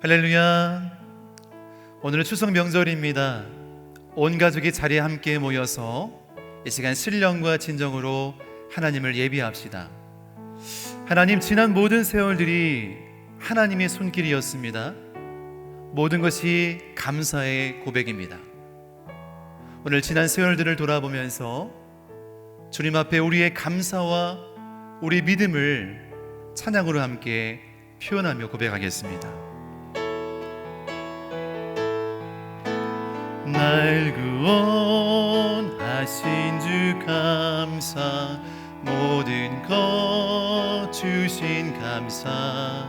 할렐루야. 오늘은 추석 명절입니다. 온 가족이 자리에 함께 모여서 이 시간 신령과 진정으로 하나님을 예비합시다. 하나님, 지난 모든 세월들이 하나님의 손길이었습니다. 모든 것이 감사의 고백입니다. 오늘 지난 세월들을 돌아보면서 주님 앞에 우리의 감사와 우리 믿음을 찬양으로 함께 표현하며 고백하겠습니다. 날 구원하신 주 감사, 모든 것 주신 감사,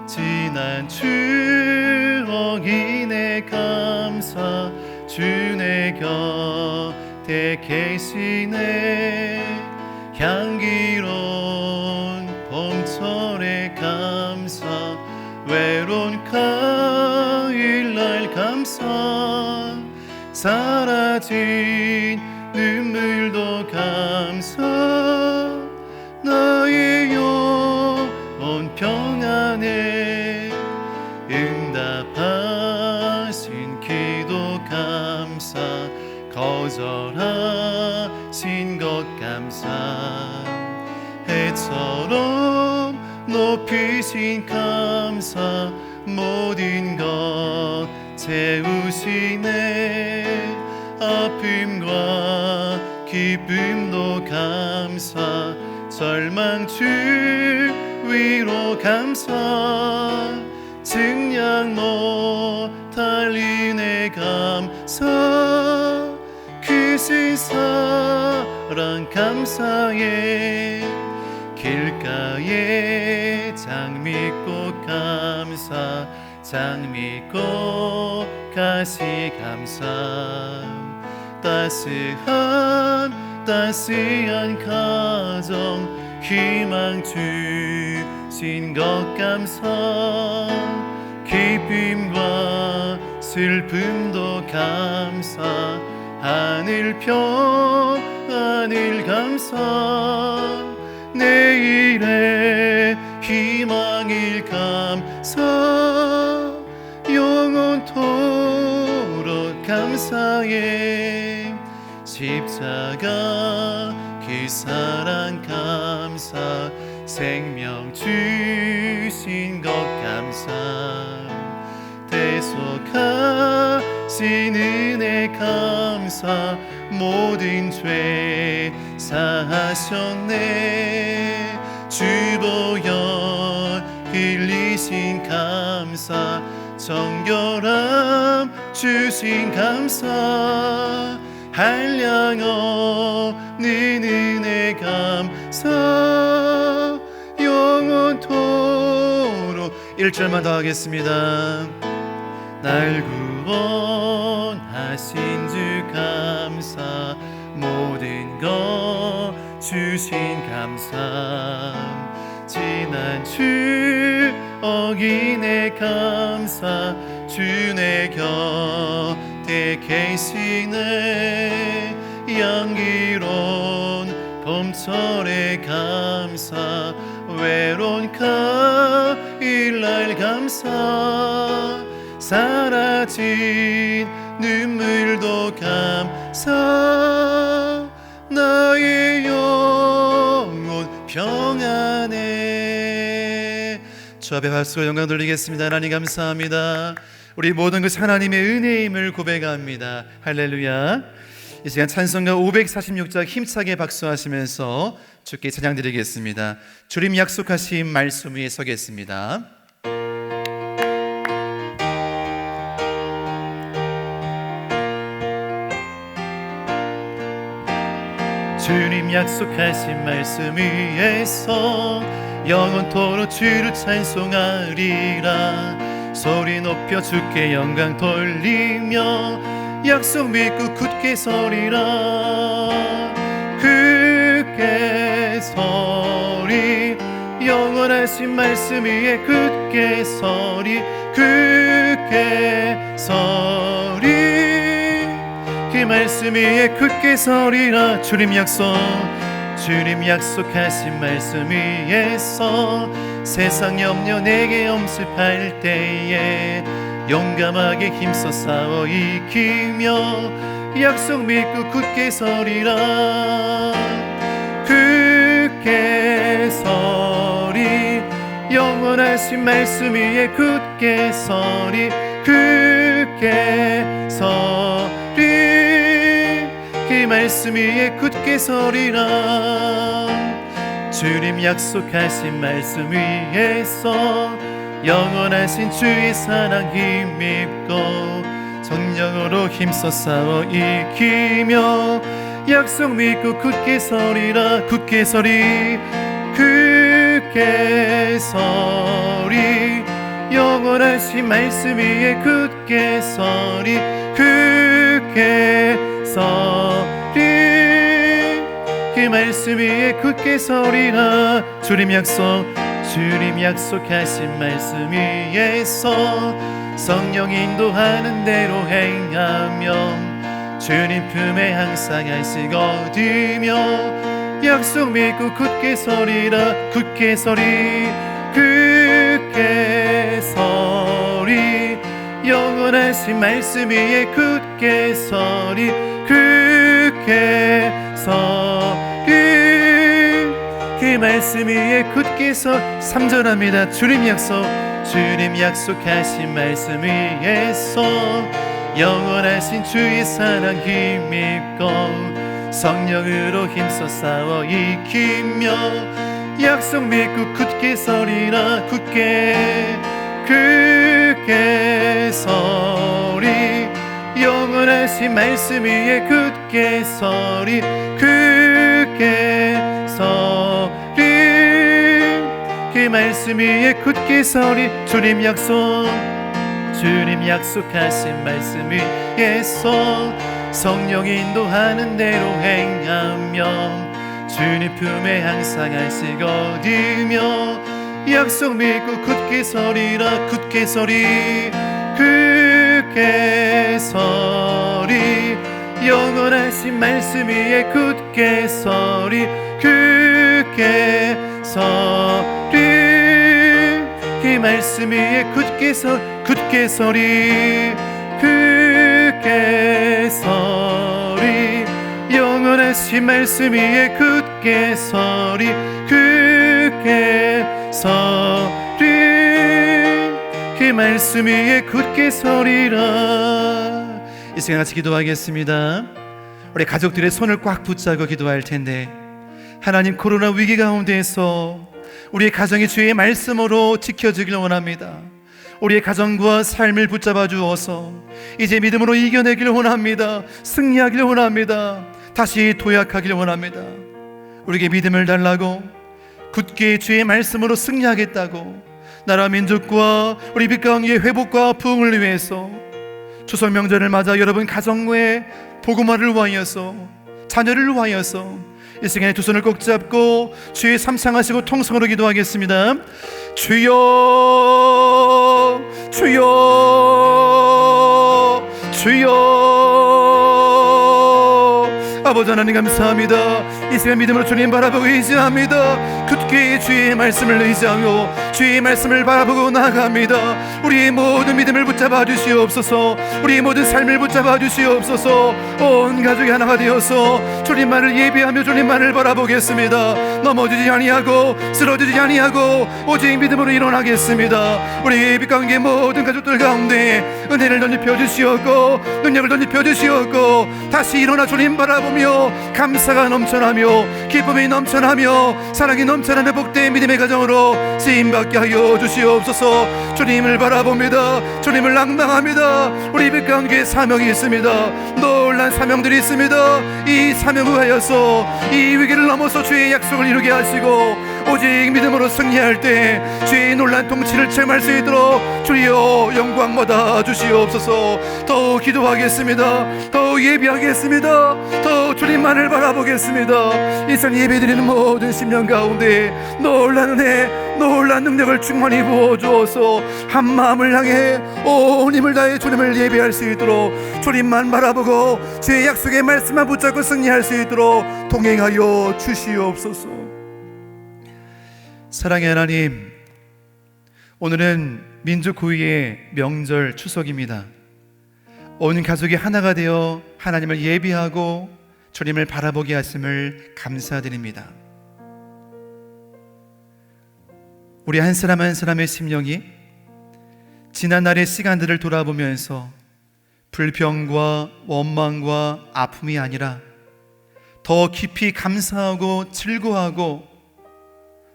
지난 추억이 내 감사, 주 내 곁에 계시네. 향기로운 봄철의 감사, 외로운 가을날 감사, 사라진 눈물도 감사, 나의 영혼 평안에 응답하신 기도 감사, 거절하신 것 감사, 해처럼 높이신 감사, 모든 것 채우시네. 아픔과 기쁨도 감사, 절망 주위로 감사, 증량 못할 은혜 감사, 크신 사랑 감사해. 길가에 장미꽃 감사, 장미꽃 가시 감사, 따스한 가정 희망 주신 것 감사, 기쁨과 슬픔도 감사, 하늘 평안을 감사, 내일의 희망을 감사, 영원토록 감사해. 십자가 그 사랑 감사, 생명 주신 것 감사, 대속하신 은혜 감사, 모든 죄 사하셨네. 주보혈 흘리신 감사, 정결함 주신 감사, 한량 없는 은혜 감사, 영원토록. 1절만 더 하겠습니다. 날 구원하신 주 감사, 모든 것 주신 감사, 지난 추억이 내 감사, 주 내 곁에 계시네. 향기로운 봄철의 감사, 외로운 가을날 감사, 사라진 눈물도 감사, 나의 영혼 평안해. 주 앞에 박수와 영광 돌리겠습니다. 하나님 감사합니다. 우리 모든 것이 하나님의 은혜임을 고백합니다. 할렐루야. 이 시간 찬송가 546장 힘차게 박수하시면서 주께 찬양 드리겠습니다. 주님 약속하신 말씀 위에 서겠습니다. 주님 약속하신 말씀 위에서 영원토록 주를 찬송하리라. 소리 높여 주께 영광 돌리며 약속 믿고 굳게 서리라. 굳게 서리, 영원하신 말씀 위에 굳게 서리, 굳게 서리, 그 말씀 위에 굳게 서리라. 주님 약속, 주님 약속하신 말씀 위에서 세상 염려 내게 엄습할 때에 용감하게 힘써 싸워 이기며 약속 믿고 굳게 서리라. 굳게 서리 영원하신 말씀 위에 굳게 서리. 굳게 서리 그 말씀 위에 굳게 서리라. 주님 약속하신 말씀 위에서 영원하신 주의 사랑 힘입고 정령으로 힘써 싸워 이기며 약속 믿고 굳게 서리라. 굳게 서리. 굳게 서리 영원하신 말씀 위에 굳게 서리. 굳게 서리 그 말씀 위에 굳게 서리라. 주님 약속하신 말씀 위에서 성령 인도하는 대로 행하며 주님 품에 항상 안식 얻으며 약속 믿고 굳게 서리라. 굳게 서리. 굳게 서리 영원하신 말씀 위에 굳게 서리. 굳게 서리 그 말씀 위에 굳게 서. 3절합니다. 주님 약속하신 말씀 위에서 영원하신 주의 사랑 힘입고 성령으로 힘써 싸워 이기며 약속 믿고 굳게 서리라. 굳게 서리 영원하신 말씀 위에 굳게 서리. 굳게 서리 그 말씀 위에 굳게 서리. 주님 약속하신 말씀 위에서 성령 인도하는 대로 행하며 주님 품에 항상 안식 얻으며 약속 믿고 굳게 서리라. 굳게 서리. 굳게 서리 영원하신 말씀 위에 굳게 서리. 굳게 서리 그 말씀 위에 굳게 서리. 굳게 서리 영원하신 말씀 위에 굳게 서리. 굳게 서리 그 말씀 위에 굳게 서리라. 이 시간 같이 기도하겠습니다. 우리 가족들의 손을 꽉 붙잡고 기도할 텐데, 하나님, 코로나 위기 가운데에서 우리의 가정이 주의 말씀으로 지켜지길 원합니다. 우리의 가정과 삶을 붙잡아 주어서 이제 믿음으로 이겨내길 원합니다. 승리하길 원합니다. 다시 도약하길 원합니다. 우리에게 믿음을 달라고, 굳게 주의 말씀으로 승리하겠다고, 나라 민족과 우리 빛가운데의 회복과 부흥을 위해서 추석 명절을 맞아 여러분 가정의 복음화를 위하여서, 자녀를 위하여서 이 시간에 두 손을 꼭 잡고 주의 삼창하시고 통성으로 기도하겠습니다. 주여, 주여, 주여. 아버지 하나님 감사합니다. 이 시간 믿음으로 주님 바라보고 의지합니다. 굳게 주의 말씀을 의지하며 주의 말씀을 바라보고 나아갑니다. 우리의 모든 믿음을 붙잡아 주시옵소서. 우리의 모든 삶을 붙잡아 주시옵소서. 온 가족이 하나가 되어서 주님만을 예배하며 주님만을 바라보겠습니다. 넘어지지 아니하고 쓰러지지 아니하고 오직 믿음으로 일어나겠습니다. 우리 빛가운데 모든 가족들 가운데 은혜를 덧입혀 주시옵고 능력을 덧입혀 주시옵고 다시 일어나 주님 바라보며 감사가 넘쳐나며 기쁨이 넘쳐나며 사랑이 넘쳐나며 복된 믿음의 가정으로 쓰임받게 하여 주시옵소서. 주님을 바라봅니다. 주님을 낭망합니다. 우리 빛가운데 사명이 있습니다. 놀란 사명들이 있습니다. 이 사명을 하여서 이 위기를 넘어서 주의 약속을 이루게 하시고 오직 믿음으로 승리할 때 주의 놀란 통치를 체험할 수 있도록 주여 영광 받아 주시옵소서. 더욱 기도하겠습니다. 더욱 예비하겠습니다. 더욱 주님만을 바라보겠습니다. 이 시간 예배드리는 모든 심령 가운데 놀란 은혜, 놀란 능력을 충만히 부어주어서 한 마음을 향해 온 힘을 다해 주님을 예배할 수 있도록, 주님만 바라보고 주의 약속의 말씀만 붙잡고 승리할 수 있도록 동행하여 주시옵소서. 사랑의 하나님, 오늘은 민족 고유의 명절 추석입니다. 온 가족이 하나가 되어 하나님을 예비하고 주님을 바라보게 하심을 감사드립니다. 우리 한 사람 한 사람의 심령이 지난 날의 시간들을 돌아보면서 불평과 원망과 아픔이 아니라 더 깊이 감사하고 즐거워하고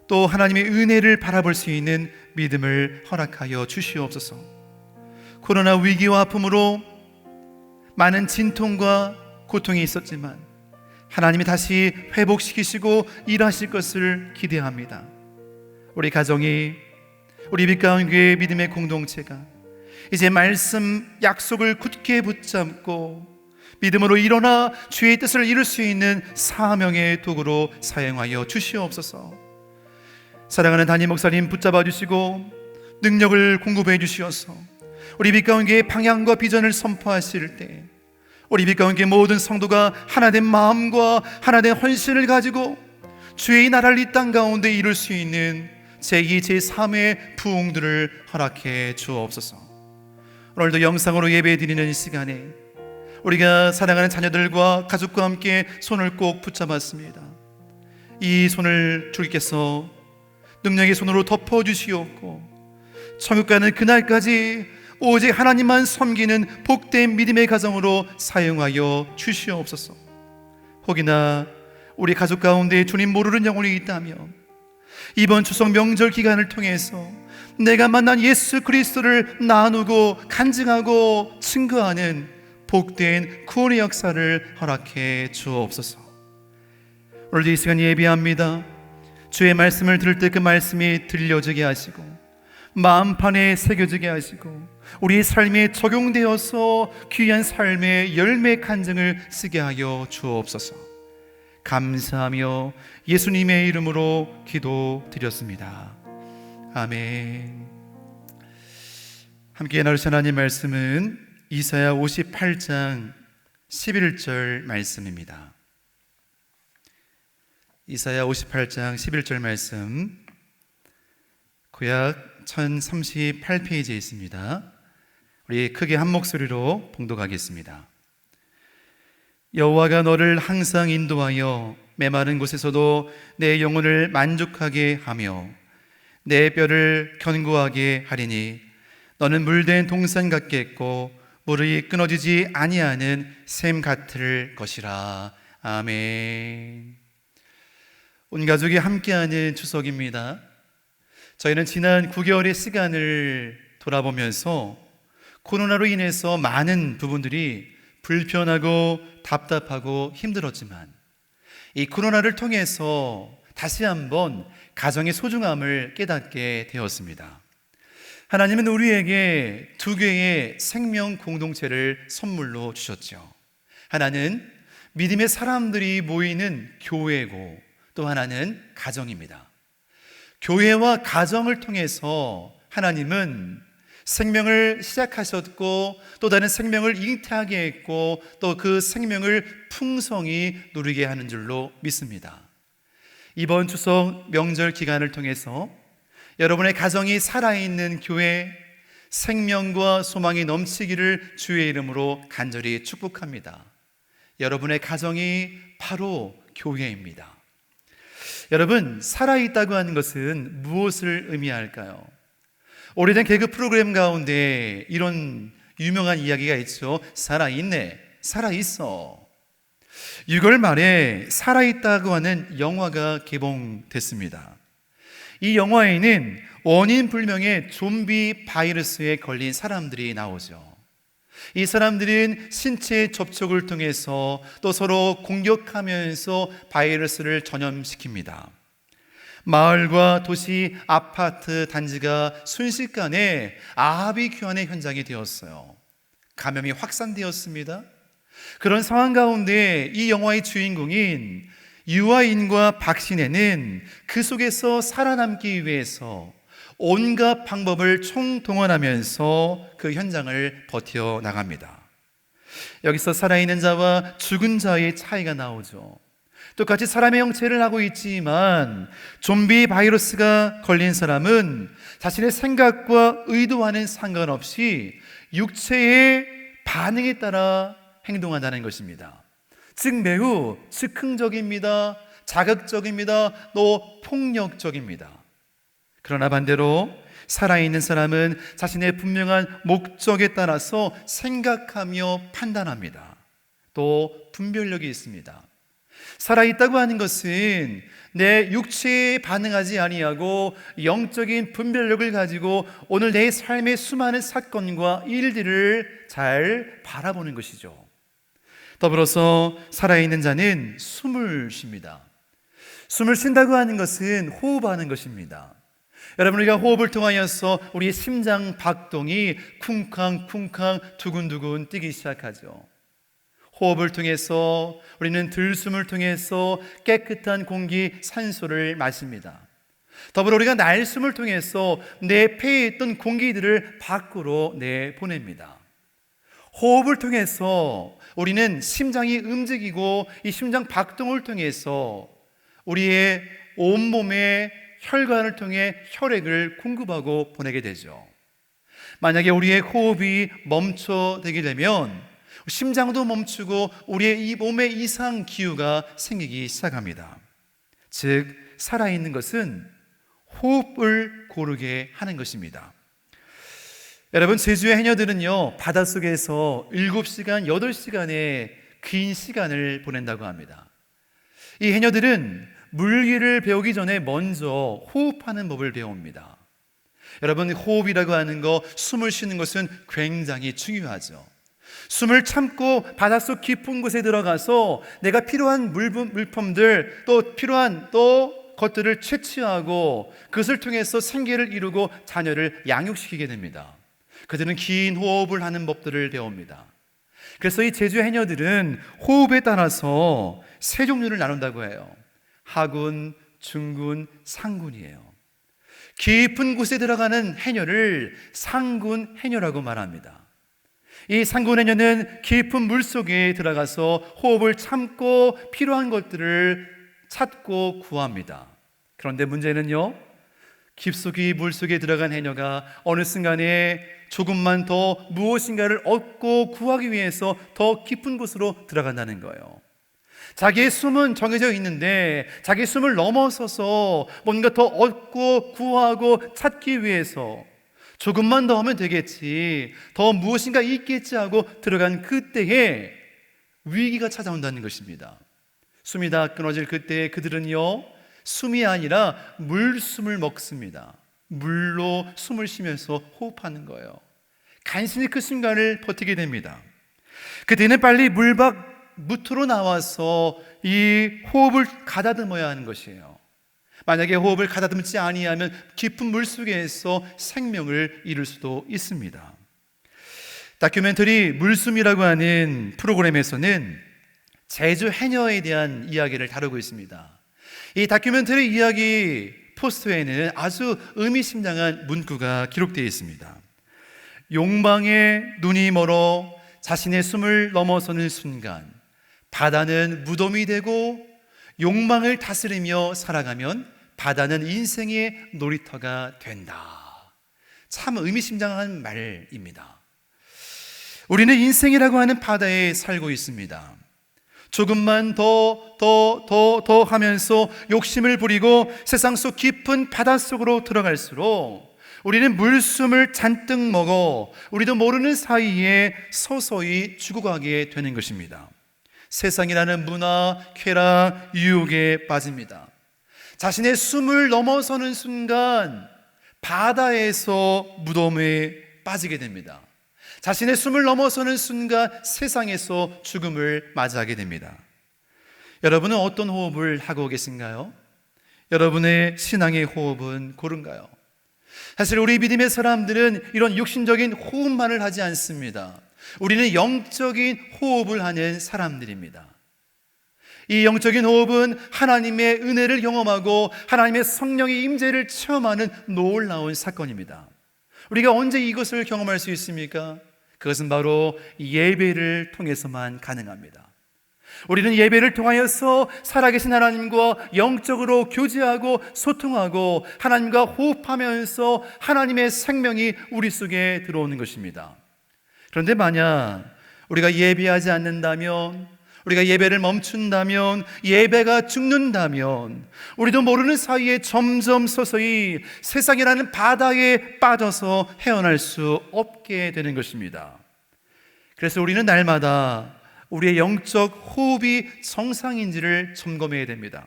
또 하나님의 은혜를 바라볼 수 있는 믿음을 허락하여 주시옵소서. 코로나 위기와 아픔으로 많은 진통과 고통이 있었지만 하나님이 다시 회복시키시고 일하실 것을 기대합니다. 우리 가정이, 우리 빛가운교회 믿음의 공동체가 이제 말씀 약속을 굳게 붙잡고 믿음으로 일어나 주의 뜻을 이룰 수 있는 사명의 도구로 사용하여 주시옵소서. 사랑하는 담임 목사님 붙잡아 주시고 능력을 공급해 주시어서 우리 빛가운교회의 방향과 비전을 선포하실 때 우리 빛가운교회 모든 성도가 하나된 마음과 하나된 헌신을 가지고 주의 나라를 이 땅 가운데 이룰 수 있는 제2, 제3의 부흥들을 허락해 주옵소서. 오늘도 영상으로 예배드리는 시간에 우리가 사랑하는 자녀들과 가족과 함께 손을 꼭 붙잡았습니다. 이 손을 주께서 능력의 손으로 덮어주시옵고 천국 가는 그날까지 오직 하나님만 섬기는 복된 믿음의 가정으로 사용하여 주시옵소서. 혹이나 우리 가족 가운데 주님 모르는 영혼이 있다면 이번 추석 명절 기간을 통해서 내가 만난 예수 그리스도를 나누고 간증하고 증거하는 복된 구원의 역사를 허락해 주옵소서. 오늘도 이 시간 예비합니다. 주의 말씀을 들을 때 그 말씀이 들려지게 하시고 마음판에 새겨지게 하시고 우리 삶에 적용되어서 귀한 삶의 열매 간증을 쓰게 하여 주옵소서. 감사하며 예수님의 이름으로 기도드렸습니다. 아멘. 함께 나누신 하나님 말씀은 이사야 58장 11절 말씀입니다. 이사야 58장 11절 말씀, 구약 1038페이지에 있습니다. 우리 크게 한 목소리로 봉독하겠습니다. 여호와가 너를 항상 인도하여 메마른 곳에서도 내 영혼을 만족하게 하며 내 뼈를 견고하게 하리니 너는 물된 동산 같겠고 물이 끊어지지 아니하는 샘 같을 것이라. 아멘. 온 가족이 함께하는 추석입니다. 저희는 지난 9개월의 시간을 돌아보면서 코로나로 인해서 많은 부분들이 불편하고 답답하고 힘들었지만 이 코로나를 통해서 다시 한번 가정의 소중함을 깨닫게 되었습니다. 하나님은 우리에게 두 개의 생명 공동체를 선물로 주셨죠. 하나는 믿음의 사람들이 모이는 교회고 또 하나는 가정입니다. 교회와 가정을 통해서 하나님은 생명을 시작하셨고 또 다른 생명을 잉태하게 했고 또 그 생명을 풍성히 누리게 하는 줄로 믿습니다. 이번 추석 명절 기간을 통해서 여러분의 가정이 살아있는 교회, 생명과 소망이 넘치기를 주의 이름으로 간절히 축복합니다. 여러분의 가정이 바로 교회입니다. 여러분, 살아있다고 하는 것은 무엇을 의미할까요? 오래된 개그 프로그램 가운데 이런 유명한 이야기가 있죠. 살아있네, 살아있어. 6월 말에 살아있다고 하는 영화가 개봉됐습니다. 이 영화에는 원인 불명의 좀비 바이러스에 걸린 사람들이 나오죠. 이 사람들은 신체 접촉을 통해서 또 서로 공격하면서 바이러스를 전염시킵니다. 마을과 도시, 아파트 단지가 순식간에 아합이 귀환의 현장이 되었어요. 감염이 확산되었습니다. 그런 상황 가운데 이 영화의 주인공인 유아인과 박신혜는 그 속에서 살아남기 위해서 온갖 방법을 총동원하면서 그 현장을 버텨나갑니다. 여기서 살아있는 자와 죽은 자의 차이가 나오죠. 똑같이 사람의 형체를 하고 있지만 좀비 바이러스가 걸린 사람은 자신의 생각과 의도와는 상관없이 육체의 반응에 따라 행동한다는 것입니다. 즉 매우 즉흥적입니다. 자극적입니다. 또 폭력적입니다. 그러나 반대로 살아있는 사람은 자신의 분명한 목적에 따라서 생각하며 판단합니다. 또 분별력이 있습니다. 살아있다고 하는 것은 내 육체에 반응하지 아니하고 영적인 분별력을 가지고 오늘 내 삶의 수많은 사건과 일들을 잘 바라보는 것이죠. 더불어서 살아있는 자는 숨을 쉽니다. 숨을 쉰다고 하는 것은 호흡하는 것입니다. 여러분, 우리가 호흡을 통하여서 우리의 심장 박동이 쿵쾅쿵쾅 두근두근 뛰기 시작하죠. 호흡을 통해서 우리는 들숨을 통해서 깨끗한 공기, 산소를 마십니다. 더불어 우리가 날숨을 통해서 내 폐에 있던 공기들을 밖으로 내보냅니다. 호흡을 통해서 우리는 심장이 움직이고 이 심장 박동을 통해서 우리의 온몸에 혈관을 통해 혈액을 공급하고 보내게 되죠. 만약에 우리의 호흡이 멈춰되게 되면 심장도 멈추고 우리의 이 몸에 이상 기후가 생기기 시작합니다. 즉 살아있는 것은 호흡을 고르게 하는 것입니다. 여러분, 제주의 해녀들은요 바닷속에서 7시간, 8시간의 긴 시간을 보낸다고 합니다. 이 해녀들은 물기를 배우기 전에 먼저 호흡하는 법을 배웁니다. 여러분, 호흡이라고 하는 거, 숨을 쉬는 것은 굉장히 중요하죠. 숨을 참고 바닷속 깊은 곳에 들어가서 내가 필요한 물품들, 또 필요한 것들을 채취하고 그것을 통해서 생계를 이루고 자녀를 양육시키게 됩니다. 그들은 긴 호흡을 하는 법들을 배웁니다. 그래서 이 제주 해녀들은 호흡에 따라서 세 종류를 나눈다고 해요. 하군, 중군, 상군이에요. 깊은 곳에 들어가는 해녀를 상군 해녀라고 말합니다. 이 상군 해녀는 깊은 물 속에 들어가서 호흡을 참고 필요한 것들을 찾고 구합니다. 그런데 문제는요, 깊숙이 물 속에 들어간 해녀가 어느 순간에 조금만 더 무엇인가를 얻고 구하기 위해서 더 깊은 곳으로 들어간다는 거예요. 자기의 숨은 정해져 있는데 자기의 숨을 넘어서서 뭔가 더 얻고 구하고 찾기 위해서 조금만 더 하면 되겠지, 더 무엇인가 있겠지 하고 들어간 그때에 위기가 찾아온다는 것입니다. 숨이 다 끊어질 그때에 그들은요, 숨이 아니라 물숨을 먹습니다. 물로 숨을 쉬면서 호흡하는 거예요. 간신히 그 순간을 버티게 됩니다. 그때는 빨리 물으로 나와서 이 호흡을 가다듬어야 하는 것이에요. 만약에 호흡을 가다듬지 아니하면 깊은 물속에서 생명을 잃을 수도 있습니다. 다큐멘터리 물숨이라고 하는 프로그램에서는 제주 해녀에 대한 이야기를 다루고 있습니다. 이 다큐멘터리 이야기 포스터에는 아주 의미심장한 문구가 기록되어 있습니다. 용방에 눈이 멀어 자신의 숨을 넘어서는 순간 바다는 무덤이 되고 욕망을 다스리며 살아가면 바다는 인생의 놀이터가 된다. 참 의미심장한 말입니다. 우리는 인생이라고 하는 바다에 살고 있습니다. 조금만 더 하면서 욕심을 부리고 세상 속 깊은 바닷속으로 들어갈수록 우리는 물숨을 잔뜩 먹어 우리도 모르는 사이에 서서히 죽어가게 되는 것입니다. 세상이라는 문화, 쾌락, 유혹에 빠집니다. 자신의 숨을 넘어서는 순간 바다에서 무덤에 빠지게 됩니다. 자신의 숨을 넘어서는 순간 세상에서 죽음을 맞이하게 됩니다. 여러분은 어떤 호흡을 하고 계신가요? 여러분의 신앙의 호흡은 고른가요? 사실 우리 믿음의 사람들은 이런 육신적인 호흡만을 하지 않습니다. 우리는 영적인 호흡을 하는 사람들입니다. 이 영적인 호흡은 하나님의 은혜를 경험하고 하나님의 성령의 임재를 체험하는 놀라운 사건입니다. 우리가 언제 이것을 경험할 수 있습니까? 그것은 바로 예배를 통해서만 가능합니다. 우리는 예배를 통하여서 살아계신 하나님과 영적으로 교제하고 소통하고 하나님과 호흡하면서 하나님의 생명이 우리 속에 들어오는 것입니다. 그런데 만약 우리가 예배하지 않는다면, 우리가 예배를 멈춘다면, 예배가 죽는다면 우리도 모르는 사이에 점점 서서히 세상이라는 바다에 빠져서 헤어날 수 없게 되는 것입니다. 그래서 우리는 날마다 우리의 영적 호흡이 정상인지를 점검해야 됩니다.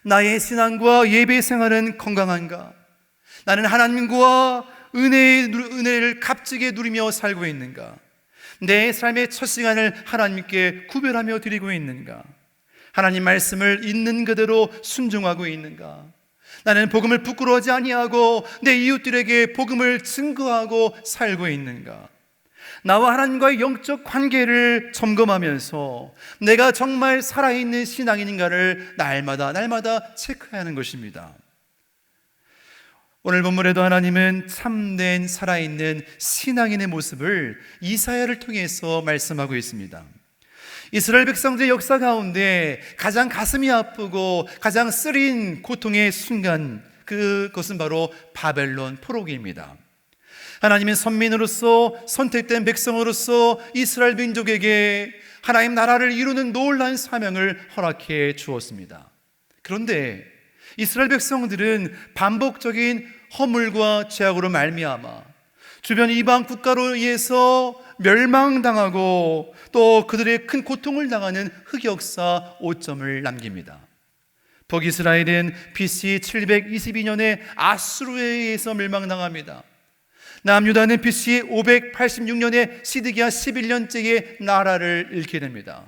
나의 신앙과 예배 생활은 건강한가? 나는 하나님과 은혜를 값지게 누리며 살고 있는가? 내 삶의 첫 시간을 하나님께 구별하며 드리고 있는가? 하나님 말씀을 있는 그대로 순종하고 있는가? 나는 복음을 부끄러워하지 아니하고 내 이웃들에게 복음을 증거하고 살고 있는가? 나와 하나님과의 영적 관계를 점검하면서 내가 정말 살아있는 신앙인인가를 날마다 체크해야 하는 것입니다. 오늘 본문에도 하나님은 참된 살아있는 신앙인의 모습을 이사야를 통해서 말씀하고 있습니다. 이스라엘 백성들의 역사 가운데 가장 가슴이 아프고 가장 쓰린 고통의 순간, 그것은 바로 바벨론 포로기입니다. 하나님은 선민으로서, 선택된 백성으로서 이스라엘 민족에게 하나님 나라를 이루는 놀라운 사명을 허락해 주었습니다. 그런데 이스라엘 백성들은 반복적인 허물과 죄악으로 말미암아 주변 이방 국가로 의해서 멸망당하고 또 그들의 큰 고통을 당하는 흑역사 5점을 남깁니다. 북이스라엘은 BC 722년에 아수르에 의해서 멸망당합니다. 남유다는 BC 586년에 시드기야 11년째에 나라를 잃게 됩니다.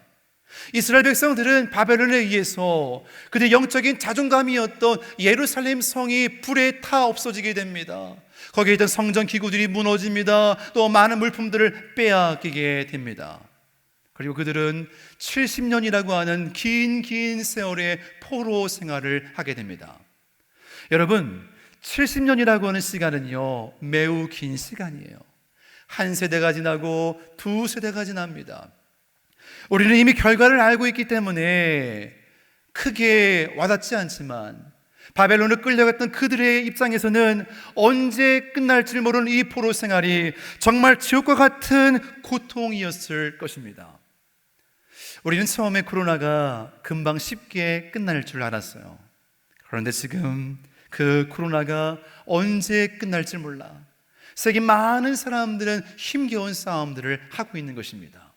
이스라엘 백성들은 바벨론에 의해서 그들의 영적인 자존감이었던 예루살렘 성이 불에 타 없어지게 됩니다. 거기에 있던 성전 기구들이 무너집니다. 또 많은 물품들을 빼앗기게 됩니다. 그리고 그들은 70년이라고 하는 긴 세월의 포로 생활을 하게 됩니다. 여러분, 70년이라고 하는 시간은요, 매우 긴 시간이에요. 한 세대가 지나고 두 세대가 지납니다. 우리는 이미 결과를 알고 있기 때문에 크게 와닿지 않지만 바벨론을 끌려갔던 그들의 입장에서는 언제 끝날지 모르는 이 포로 생활이 정말 지옥과 같은 고통이었을 것입니다. 우리는 처음에 코로나가 금방 쉽게 끝날 줄 알았어요. 그런데 지금 그 코로나가 언제 끝날지 몰라 세계 많은 사람들은 힘겨운 싸움들을 하고 있는 것입니다.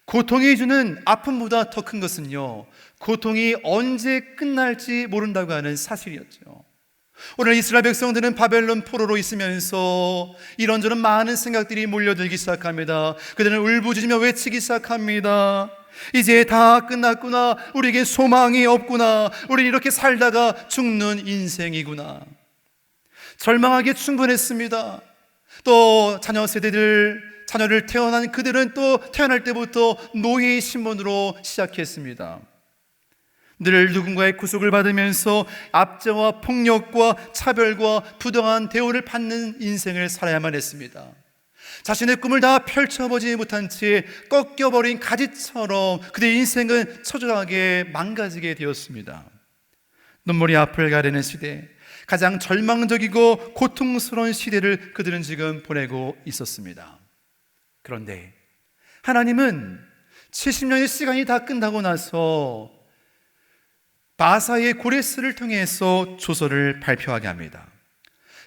고통이 주는 아픔보다 더 큰 것은요, 고통이 언제 끝날지 모른다고 하는 사실이었죠. 오늘 이스라엘 백성들은 바벨론 포로로 있으면서 이런저런 많은 생각들이 몰려들기 시작합니다. 그들은 울부짖으며 외치기 시작합니다. 이제 다 끝났구나. 우리에게 소망이 없구나. 우리는 이렇게 살다가 죽는 인생이구나. 절망하기에 충분했습니다. 또 자녀를 태어난 그들은 또 태어날 때부터 노예의 신분으로 시작했습니다. 늘 누군가의 구속을 받으면서 압제와 폭력과 차별과 부당한 대우를 받는 인생을 살아야만 했습니다. 자신의 꿈을 다 펼쳐보지 못한 채 꺾여버린 가지처럼 그들의 인생은 처절하게 망가지게 되었습니다. 눈물이 앞을 가리는 시대, 가장 절망적이고 고통스러운 시대를 그들은 지금 보내고 있었습니다. 그런데 하나님은 70년의 시간이 다 끝나고 나서 바사의 고레스를 통해서 조서를 발표하게 합니다.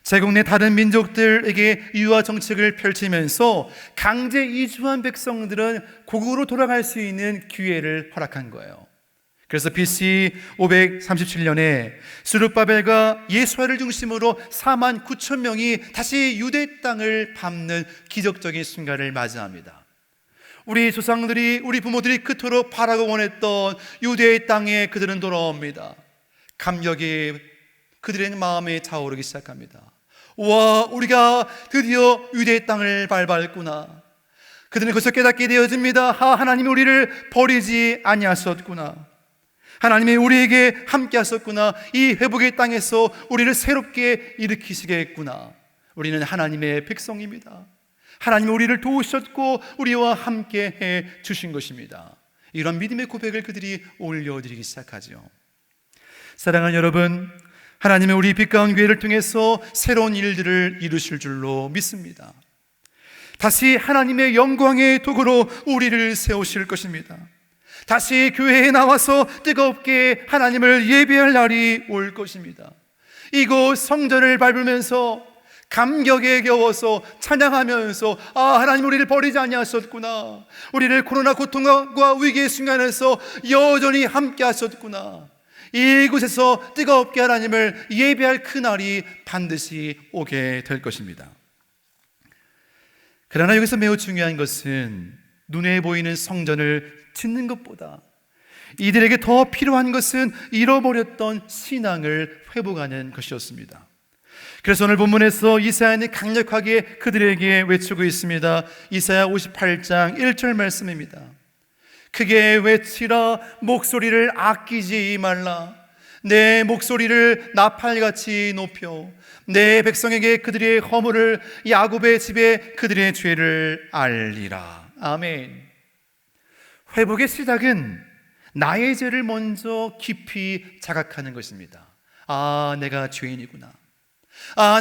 제국 내 다른 민족들에게 유화 정책을 펼치면서 강제 이주한 백성들은 고국으로 돌아갈 수 있는 기회를 허락한 거예요. 그래서 BC 537년에 스룹바벨과 예수아를 중심으로 4만 9천 명이 다시 유대 땅을 밟는 기적적인 순간을 맞이합니다. 우리 조상들이, 우리 부모들이 그토록 바라고 원했던 유대의 땅에 그들은 돌아옵니다. 감격이 그들의 마음에 차오르기 시작합니다. 와, 우리가 드디어 유대의 땅을 밟았구나. 그들은 거기서 깨닫게 되어집니다. 하나님이 우리를 버리지 아니하셨구나. 하나님이 우리에게 함께 하셨구나. 이 회복의 땅에서 우리를 새롭게 일으키시겠구나. 우리는 하나님의 백성입니다. 하나님이 우리를 도우셨고 우리와 함께 해 주신 것입니다. 이런 믿음의 고백을 그들이 올려드리기 시작하죠. 사랑하는 여러분, 하나님은 우리 빛가운 교회를 통해서 새로운 일들을 이루실 줄로 믿습니다. 다시 하나님의 영광의 도구로 우리를 세우실 것입니다. 다시 교회에 나와서 뜨겁게 하나님을 예배할 날이 올 것입니다. 이곳 성전을 밟으면서 감격에 겨워서 찬양하면서 하나님 우리를 버리지 아니하셨구나. 우리를 코로나 고통과 위기의 순간에서 여전히 함께 하셨구나. 이곳에서 뜨겁게 하나님을 예배할 그날이 반드시 오게 될 것입니다. 그러나 여기서 매우 중요한 것은 눈에 보이는 성전을 짓는 것보다 이들에게 더 필요한 것은 잃어버렸던 신앙을 회복하는 것이었습니다. 그래서 오늘 본문에서 이사야는 강력하게 그들에게 외치고 있습니다. 이사야 58장 1절 말씀입니다. 크게 외치라, 목소리를 아끼지 말라. 내 목소리를 나팔같이 높여 내 백성에게 그들의 허물을, 야곱의 집에 그들의 죄를 알리라. 아멘. 회복의 시작은 나의 죄를 먼저 깊이 자각하는 것입니다. 내가 죄인이구나.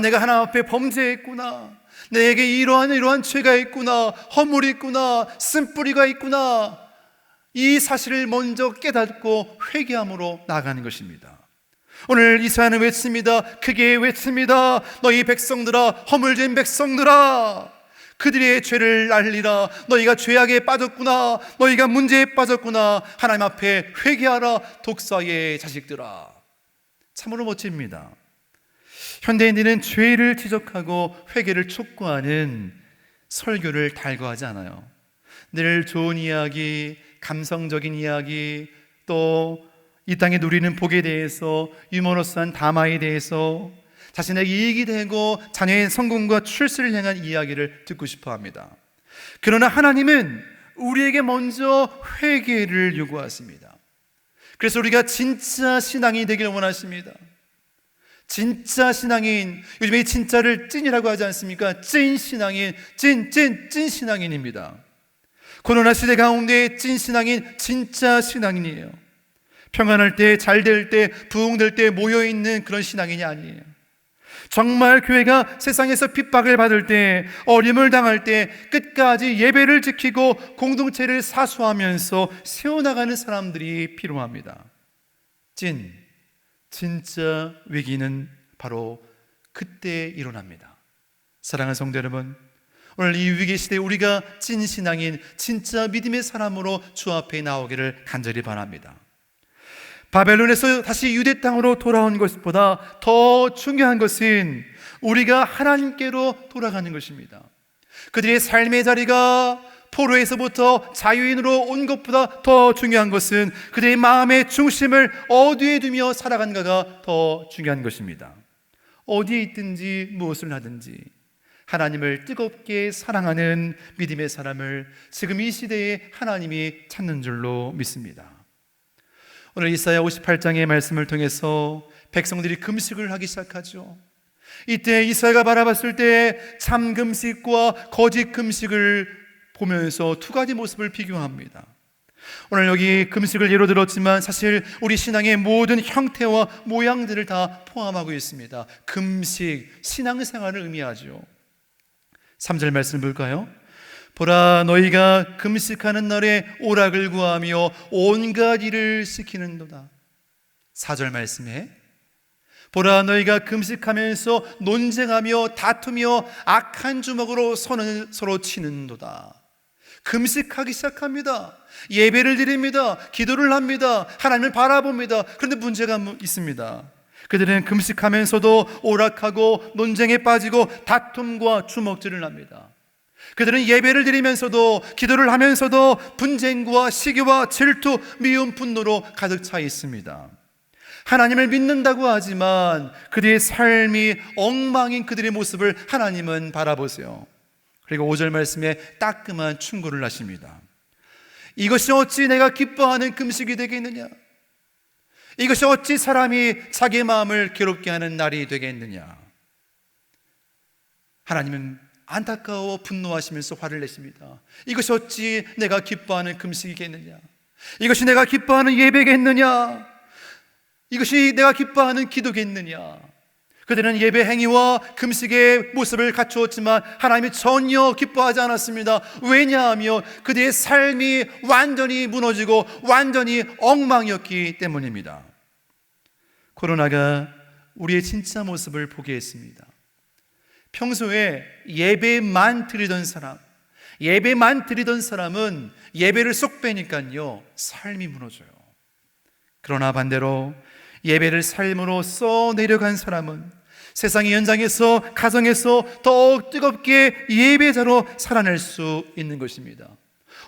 내가 하나님 앞에 범죄했구나. 내게 이러한 죄가 있구나. 허물이 있구나. 쓴뿌리가 있구나. 이 사실을 먼저 깨닫고 회개함으로 나가는 것입니다. 오늘 이사야는 외칩니다. 크게 외칩니다. 너희 백성들아, 허물진 백성들아, 그들의 죄를 알리라. 너희가 죄악에 빠졌구나. 너희가 문제에 빠졌구나. 하나님 앞에 회개하라. 독사의 자식들아. 참으로 멋집니다. 현대인들은 죄를 지적하고 회개를 촉구하는 설교를 달구하지 않아요. 늘 좋은 이야기, 감성적인 이야기, 또 이 땅에 누리는 복에 대해서, 유머러스한 담화에 대해서 자신에게 이익이 되고 자녀의 성공과 출세를 향한 이야기를 듣고 싶어 합니다. 그러나 하나님은 우리에게 먼저 회개를 요구하십니다. 그래서 우리가 진짜 신앙이 되기를 원하십니다. 진짜 신앙인, 요즘에 이 진짜를 찐이라고 하지 않습니까? 찐 신앙인, 찐 신앙인입니다. 코로나 시대 가운데 찐 신앙인, 진짜 신앙인이에요. 평안할 때, 잘 될 때, 부흥될 때 모여있는 그런 신앙인이 아니에요. 정말 교회가 세상에서 핍박을 받을 때, 어림을 당할 때 끝까지 예배를 지키고 공동체를 사수하면서 세워나가는 사람들이 필요합니다. 진짜 위기는 바로 그때 일어납니다. 사랑하는 성도 여러분, 오늘 이 위기 시대에 우리가 찐 신앙인, 진짜 믿음의 사람으로 주 앞에 나오기를 간절히 바랍니다. 바벨론에서 다시 유대 땅으로 돌아온 것보다 더 중요한 것은 우리가 하나님께로 돌아가는 것입니다. 그들의 삶의 자리가 포로에서부터 자유인으로 온 것보다 더 중요한 것은 그들의 마음의 중심을 어디에 두며 살아간가가 더 중요한 것입니다. 어디에 있든지 무엇을 하든지 하나님을 뜨겁게 사랑하는 믿음의 사람을 지금 이 시대에 하나님이 찾는 줄로 믿습니다. 오늘 이사야 58장의 말씀을 통해서 백성들이 금식을 하기 시작하죠. 이때 이사야가 바라봤을 때 참 금식과 거짓 금식을 보면서 두 가지 모습을 비교합니다. 오늘 여기 금식을 예로 들었지만 사실 우리 신앙의 모든 형태와 모양들을 다 포함하고 있습니다. 금식, 신앙생활을 의미하죠. 3절 말씀 볼까요? 보라, 너희가 금식하는 날에 오락을 구하며 온갖 일을 시키는도다. 4절 말씀에 보라, 너희가 금식하면서 논쟁하며 다투며 악한 주먹으로 손을 서로 치는도다. 금식하기 시작합니다. 예배를 드립니다. 기도를 합니다. 하나님을 바라봅니다. 그런데 문제가 있습니다. 그들은 금식하면서도 오락하고 논쟁에 빠지고 다툼과 주먹질을 합니다. 그들은 예배를 드리면서도 기도를 하면서도 분쟁과 시기와 질투, 미움, 분노로 가득 차 있습니다. 하나님을 믿는다고 하지만 그들의 삶이 엉망인 그들의 모습을 하나님은 바라보세요. 그리고 5절 말씀에 따끔한 충고를 하십니다. 이것이 어찌 내가 기뻐하는 금식이 되겠느냐? 이것이 어찌 사람이 자기 마음을 괴롭게 하는 날이 되겠느냐? 하나님은 안타까워 분노하시면서 화를 내십니다. 이것이 어찌 내가 기뻐하는 금식이겠느냐? 이것이 내가 기뻐하는 예배겠느냐? 이것이 내가 기뻐하는 기도겠느냐? 그들은 예배 행위와 금식의 모습을 갖추었지만 하나님이 전혀 기뻐하지 않았습니다. 왜냐하면 그들의 삶이 완전히 무너지고 완전히 엉망이었기 때문입니다. 코로나가 우리의 진짜 모습을 보게 했습니다. 평소에 예배만 드리던 사람은 예배를 쏙 빼니까요 삶이 무너져요. 그러나 반대로 예배를 삶으로 내려간 사람은 세상의 현장에서, 가정에서 더욱 뜨겁게 예배자로 살아낼 수 있는 것입니다.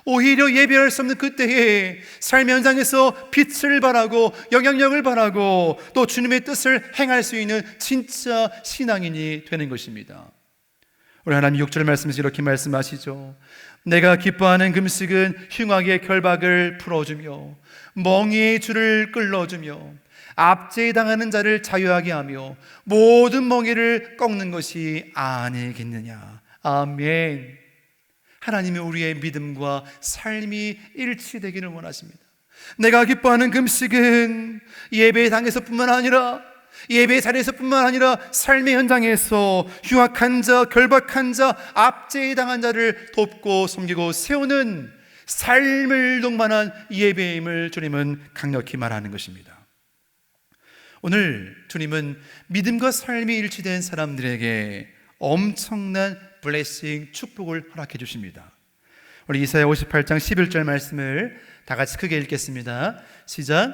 오히려 예배할 수 없는 그때에 삶의 현장에서 빛을 발하고 영향력을 발하고 또 주님의 뜻을 행할 수 있는 진짜 신앙인이 되는 것입니다. 우리 하나님 6절 말씀에서 이렇게 말씀하시죠. 내가 기뻐하는 금식은 흉악의 결박을 풀어주며 멍에의 줄을 끌어주며 압제당하는 자를 자유하게 하며 모든 멍에를 꺾는 것이 아니겠느냐. 아멘. 하나님이 우리의 믿음과 삶이 일치되기를 원하십니다. 내가 기뻐하는 금식은 예배당에서뿐만 아니라 예배 자리에서뿐만 아니라 삶의 현장에서 흉악한 자, 결박한 자, 압제당한 자를 돕고 섬기고 세우는 삶을 동반한 예배임을 주님은 강력히 말하는 것입니다. 오늘 주님은 믿음과 삶이 일치된 사람들에게 엄청난 블레싱, 축복을 허락해 주십니다. 우리 이사야 58장 11절 말씀을 다 같이 크게 읽겠습니다. 시작.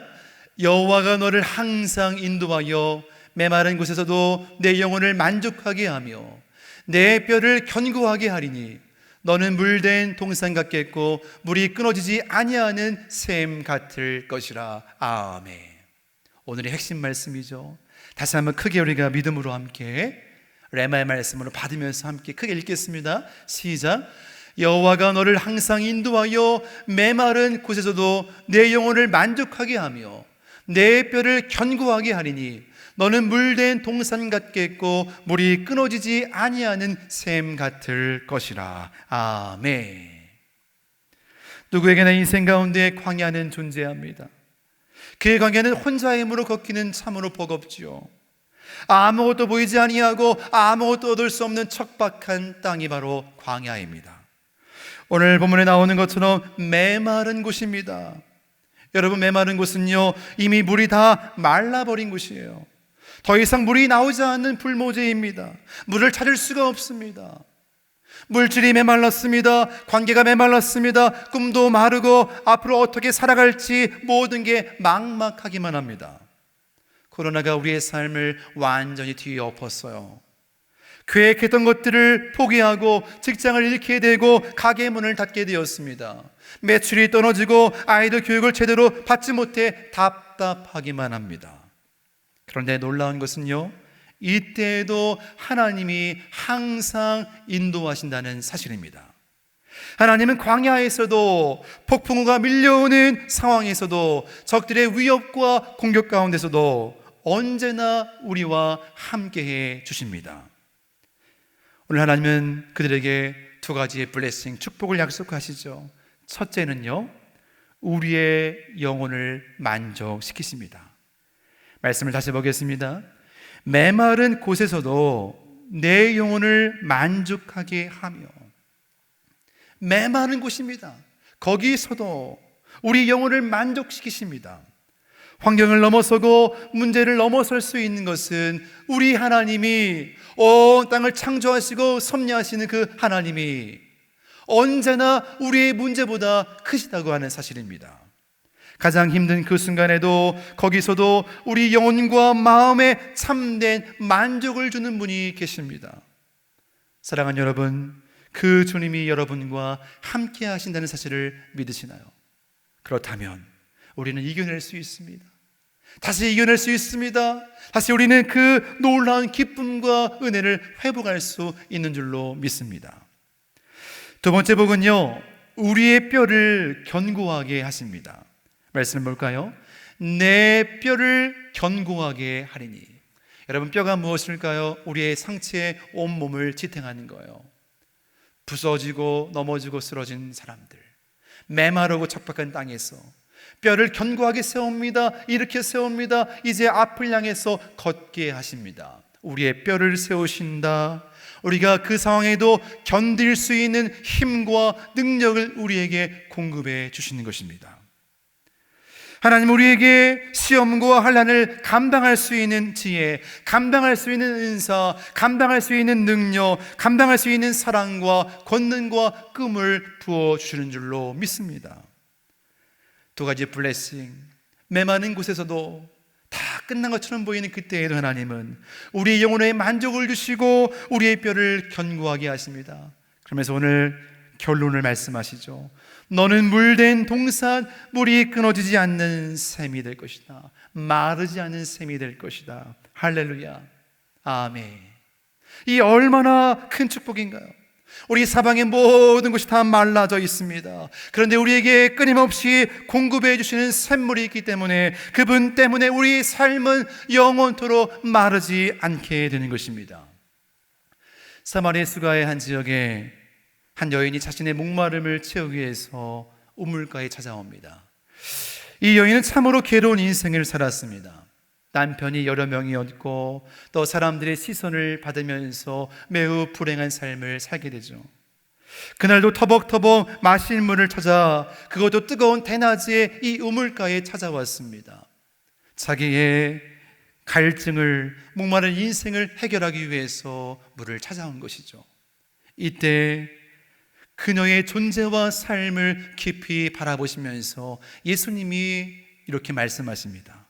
여호와가 너를 항상 인도하여 메마른 곳에서도 내 영혼을 만족하게 하며 내 뼈를 견고하게 하리니 너는 물된 동산 같겠고 물이 끊어지지 아니하는 샘 같을 것이라. 아멘. 오늘의 핵심 말씀이죠. 다시 한번 크게 우리가 믿음으로 함께 레마의 말씀으로 받으면서 함께 크게 읽겠습니다. 시작. 여호와가 너를 항상 인도하여 메마른 곳에서도 내 영혼을 만족하게 하며 내 뼈를 견고하게 하리니 너는 물된 동산 같겠고 물이 끊어지지 아니하는 샘 같을 것이라. 아멘. 누구에게나 인생 가운데 광야는 존재합니다. 그 광야는 혼자의 힘으로 걷기는 참으로 버겁지요. 아무것도 보이지 아니하고 아무것도 얻을 수 없는 척박한 땅이 바로 광야입니다. 오늘 본문에 나오는 것처럼 메마른 곳입니다. 여러분, 메마른 곳은요 이미 물이 다 말라버린 곳이에요. 더 이상 물이 나오지 않는 불모지입니다. 물을 찾을 수가 없습니다. 물질이 메말랐습니다. 관계가 메말랐습니다. 꿈도 마르고 앞으로 어떻게 살아갈지 모든 게 막막하기만 합니다. 코로나가 우리의 삶을 완전히 뒤엎었어요. 계획했던 것들을 포기하고 직장을 잃게 되고 가게 문을 닫게 되었습니다. 매출이 떨어지고 아이들 교육을 제대로 받지 못해 답답하기만 합니다. 그런데 놀라운 것은요, 이때에도 하나님이 항상 인도하신다는 사실입니다. 하나님은 광야에서도, 폭풍우가 밀려오는 상황에서도, 적들의 위협과 공격 가운데서도 언제나 우리와 함께해 주십니다. 오늘 하나님은 그들에게 두 가지의 블레싱, 축복을 약속하시죠. 첫째는요, 우리의 영혼을 만족시키십니다. 말씀을 다시 보겠습니다. 메마른 곳에서도 내 영혼을 만족하게 하며, 메마른 곳입니다. 거기서도 우리 영혼을 만족시키십니다. 환경을 넘어서고 문제를 넘어설 수 있는 것은 우리 하나님이 온 땅을 창조하시고 섭리하시는 그 하나님이 언제나 우리의 문제보다 크시다고 하는 사실입니다. 가장 힘든 그 순간에도 거기서도 우리 영혼과 마음에 참된 만족을 주는 분이 계십니다. 사랑하는 여러분, 그 주님이 여러분과 함께 하신다는 사실을 믿으시나요? 그렇다면 우리는 이겨낼 수 있습니다. 다시 이겨낼 수 있습니다. 다시 우리는 그 놀라운 기쁨과 은혜를 회복할 수 있는 줄로 믿습니다. 두 번째 복은요, 우리의 뼈를 견고하게 하십니다. 말씀을 볼까요? 내 뼈를 견고하게 하리니. 여러분, 뼈가 무엇일까요? 우리의 상체에 온몸을 지탱하는 거예요. 부서지고 넘어지고 쓰러진 사람들, 메마르고 척박한 땅에서 뼈를 견고하게 세웁니다. 이렇게 세웁니다. 이제 앞을 향해서 걷게 하십니다. 우리의 뼈를 세우신다. 우리가 그 상황에도 견딜 수 있는 힘과 능력을 우리에게 공급해 주시는 것입니다. 하나님, 우리에게 시험과 환난을 감당할 수 있는 지혜, 감당할 수 있는 은사, 감당할 수 있는 능력, 감당할 수 있는 사랑과 권능과 꿈을 부어주시는 줄로 믿습니다. 두 가지 블레싱, 메마른 곳에서도 다 끝난 것처럼 보이는 그때에도 하나님은 우리의 영혼에 만족을 주시고 우리의 뼈를 견고하게 하십니다. 그러면서 오늘 결론을 말씀하시죠. 너는 물된 동산, 물이 끊어지지 않는 샘이 될 것이다. 마르지 않는 샘이 될 것이다. 할렐루야, 아멘. 이 얼마나 큰 축복인가요? 우리 사방의 모든 것이 다 말라져 있습니다. 그런데 우리에게 끊임없이 공급해 주시는 샘물이 있기 때문에, 그분 때문에 우리 삶은 영원토록 마르지 않게 되는 것입니다. 사마리아 수가의 한 지역에 한 여인이 자신의 목마름을 채우기 위해서 우물가에 찾아옵니다. 이 여인은 참으로 괴로운 인생을 살았습니다. 남편이 여러 명이었고 또 사람들의 시선을 받으면서 매우 불행한 삶을 살게 되죠. 그날도 터벅터벅 마실 물을 찾아, 그것도 뜨거운 대낮에 이 우물가에 찾아왔습니다. 자기의 갈증을, 목마른 인생을 해결하기 위해서 물을 찾아온 것이죠. 이때 그녀의 존재와 삶을 깊이 바라보시면서 예수님이 이렇게 말씀하십니다.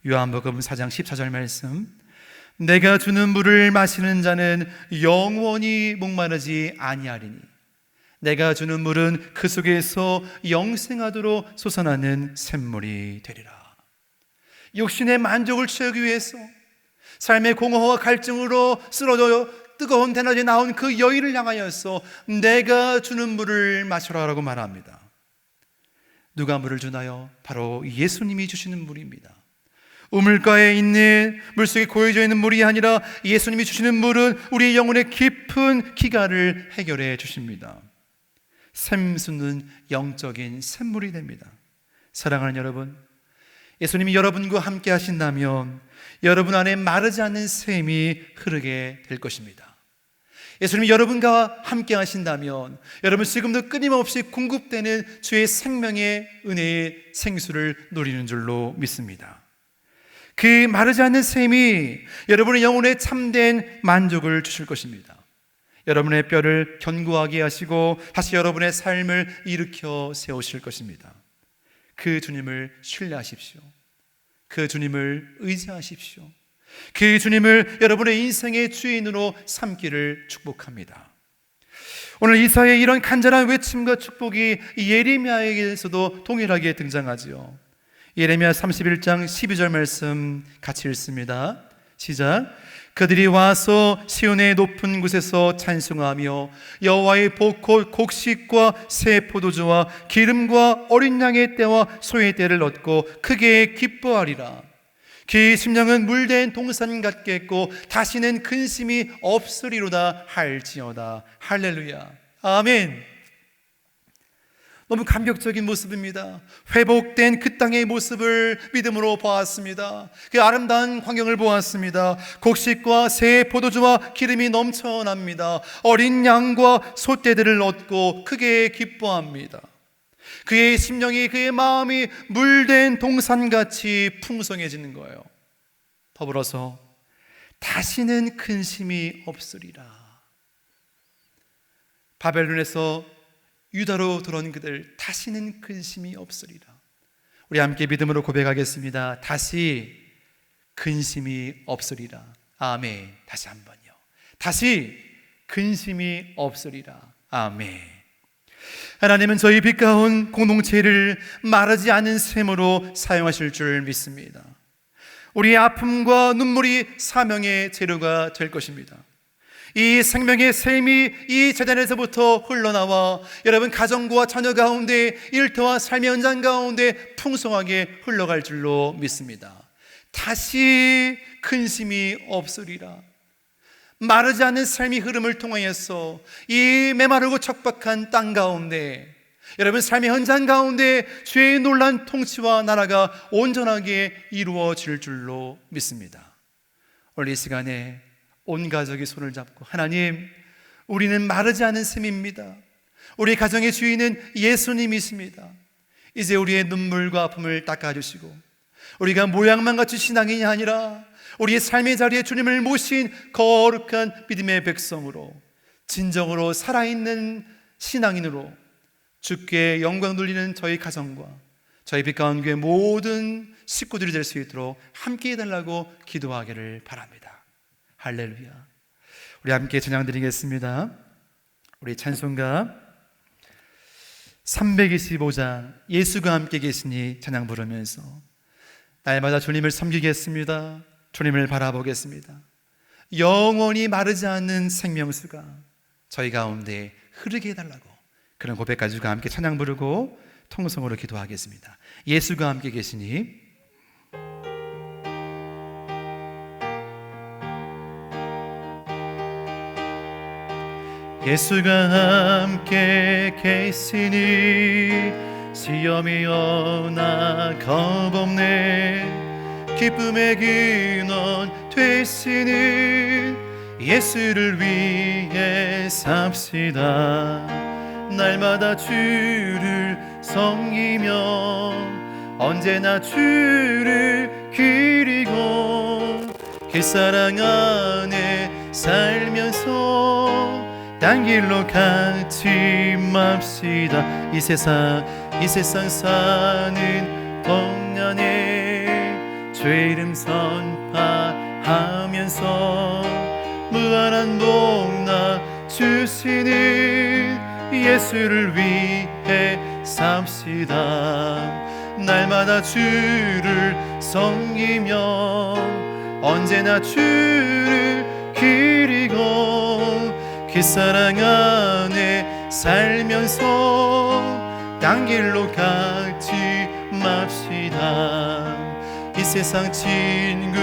요한복음 4장 14절 말씀, 내가 주는 물을 마시는 자는 영원히 목마르지 아니하리니 내가 주는 물은 그 속에서 영생하도록 솟아나는 샘물이 되리라. 육신의 만족을 채우기 위해서 삶의 공허와 갈증으로 쓰러져 뜨거운 대낮에 나온 그 여인을 향하여서 내가 주는 물을 마셔라라고 말합니다. 누가 물을 주나요? 바로 예수님이 주시는 물입니다. 우물가에 있는 물속에 고여져 있는 물이 아니라 예수님이 주시는 물은 우리 영혼의 깊은 기가를 해결해 주십니다. 샘수는 영적인 샘물이 됩니다. 사랑하는 여러분, 예수님이 여러분과 함께 하신다면 여러분 안에 마르지 않는 샘이 흐르게 될 것입니다. 예수님이 여러분과 함께 하신다면 여러분 지금도 끊임없이 공급되는 주의 생명의 은혜의 생수를 누리는 줄로 믿습니다. 그 마르지 않는 샘이 여러분의 영혼에 참된 만족을 주실 것입니다. 여러분의 뼈를 견고하게 하시고 다시 여러분의 삶을 일으켜 세우실 것입니다. 그 주님을 신뢰하십시오. 그 주님을 의지하십시오. 그 주님을 여러분의 인생의 주인으로 삼기를 축복합니다. 오늘 이사야의 이런 간절한 외침과 축복이 예레미야에게서도 동일하게 등장하지요. 예레미야 31장 12절 말씀 같이 읽습니다. 시작. 그들이 와서 시온의 높은 곳에서 찬송하며 여호와의 복 곡식과 새 포도주와 기름과 어린 양의 떼와 소의 떼를 얻고 크게 기뻐하리라. 그 심령은 물된 동산 같겠고 다시는 근심이 없으리로다 할지어다. 할렐루야, 아멘. 너무 감격적인 모습입니다. 회복된 그 땅의 모습을 믿음으로 보았습니다. 그 아름다운 광경을 보았습니다. 곡식과 새 포도주와 기름이 넘쳐납니다. 어린 양과 소떼들을 얻고 크게 기뻐합니다. 그의 심령이, 그의 마음이 물된 동산같이 풍성해지는 거예요. 더불어서 다시는 근심이 없으리라. 바벨론에서 유다로 돌아온 그들, 다시는 근심이 없으리라. 우리 함께 믿음으로 고백하겠습니다. 다시 근심이 없으리라. 아멘. 다시 한번요. 다시 근심이 없으리라. 아멘. 하나님은 저희 빛 가운 공동체를 마르지 않은 샘으로 사용하실 줄 믿습니다. 우리의 아픔과 눈물이 사명의 재료가 될 것입니다. 이 생명의 샘이 이 재단에서부터 흘러나와 여러분 가정과 자녀 가운데, 일터와 삶의 현장 가운데 풍성하게 흘러갈 줄로 믿습니다. 다시 근심이 없으리라. 마르지 않는 삶의 흐름을 통하여서 이 메마르고 척박한 땅 가운데, 여러분 삶의 현장 가운데 주의 놀란 통치와 나라가 온전하게 이루어질 줄로 믿습니다. 오늘 이 시간에 온 가족이 손을 잡고, 하나님, 우리는 마르지 않은 샘입니다. 우리 가정의 주인은 예수님이십니다. 이제 우리의 눈물과 아픔을 닦아주시고, 우리가 모양만 갖춘 신앙인이 아니라 우리의 삶의 자리에 주님을 모신 거룩한 믿음의 백성으로, 진정으로 살아있는 신앙인으로 주께 영광 돌리는 저희 가정과 저희 빛가운 교회 모든 식구들이 될 수 있도록 함께 해달라고 기도하기를 바랍니다. 할렐루야. 우리 함께 찬양 드리겠습니다. 우리 찬송가 325장 예수가 함께 계시니 찬양 부르면서 날마다 주님을 섬기겠습니다. 주님을 바라보겠습니다. 영원히 마르지 않는 생명수가 저희 가운데 흐르게 해달라고, 그런 고백 가지고 함께 찬양 부르고 통성으로 기도하겠습니다. 예수가 함께 계시니. 예수가 함께 계시니 시험이 오나 겁없네. 기쁨의 근원 되시는 예수를 위해 삽시다. 날마다 주를 섬기며 언제나 주를 기리고 그 사랑 안에 살면서 딴 길로 가지 맙시다. 이 세상 사는 동안에 죄 이름 선파하면서 무한한 복나 주시는 예수를 위해 삽시다. 날마다 주를 섬기며 언제나 주를 기리고 그 사랑 안에 살면서 딴 길로 가지 맙시다. 이 세상 친구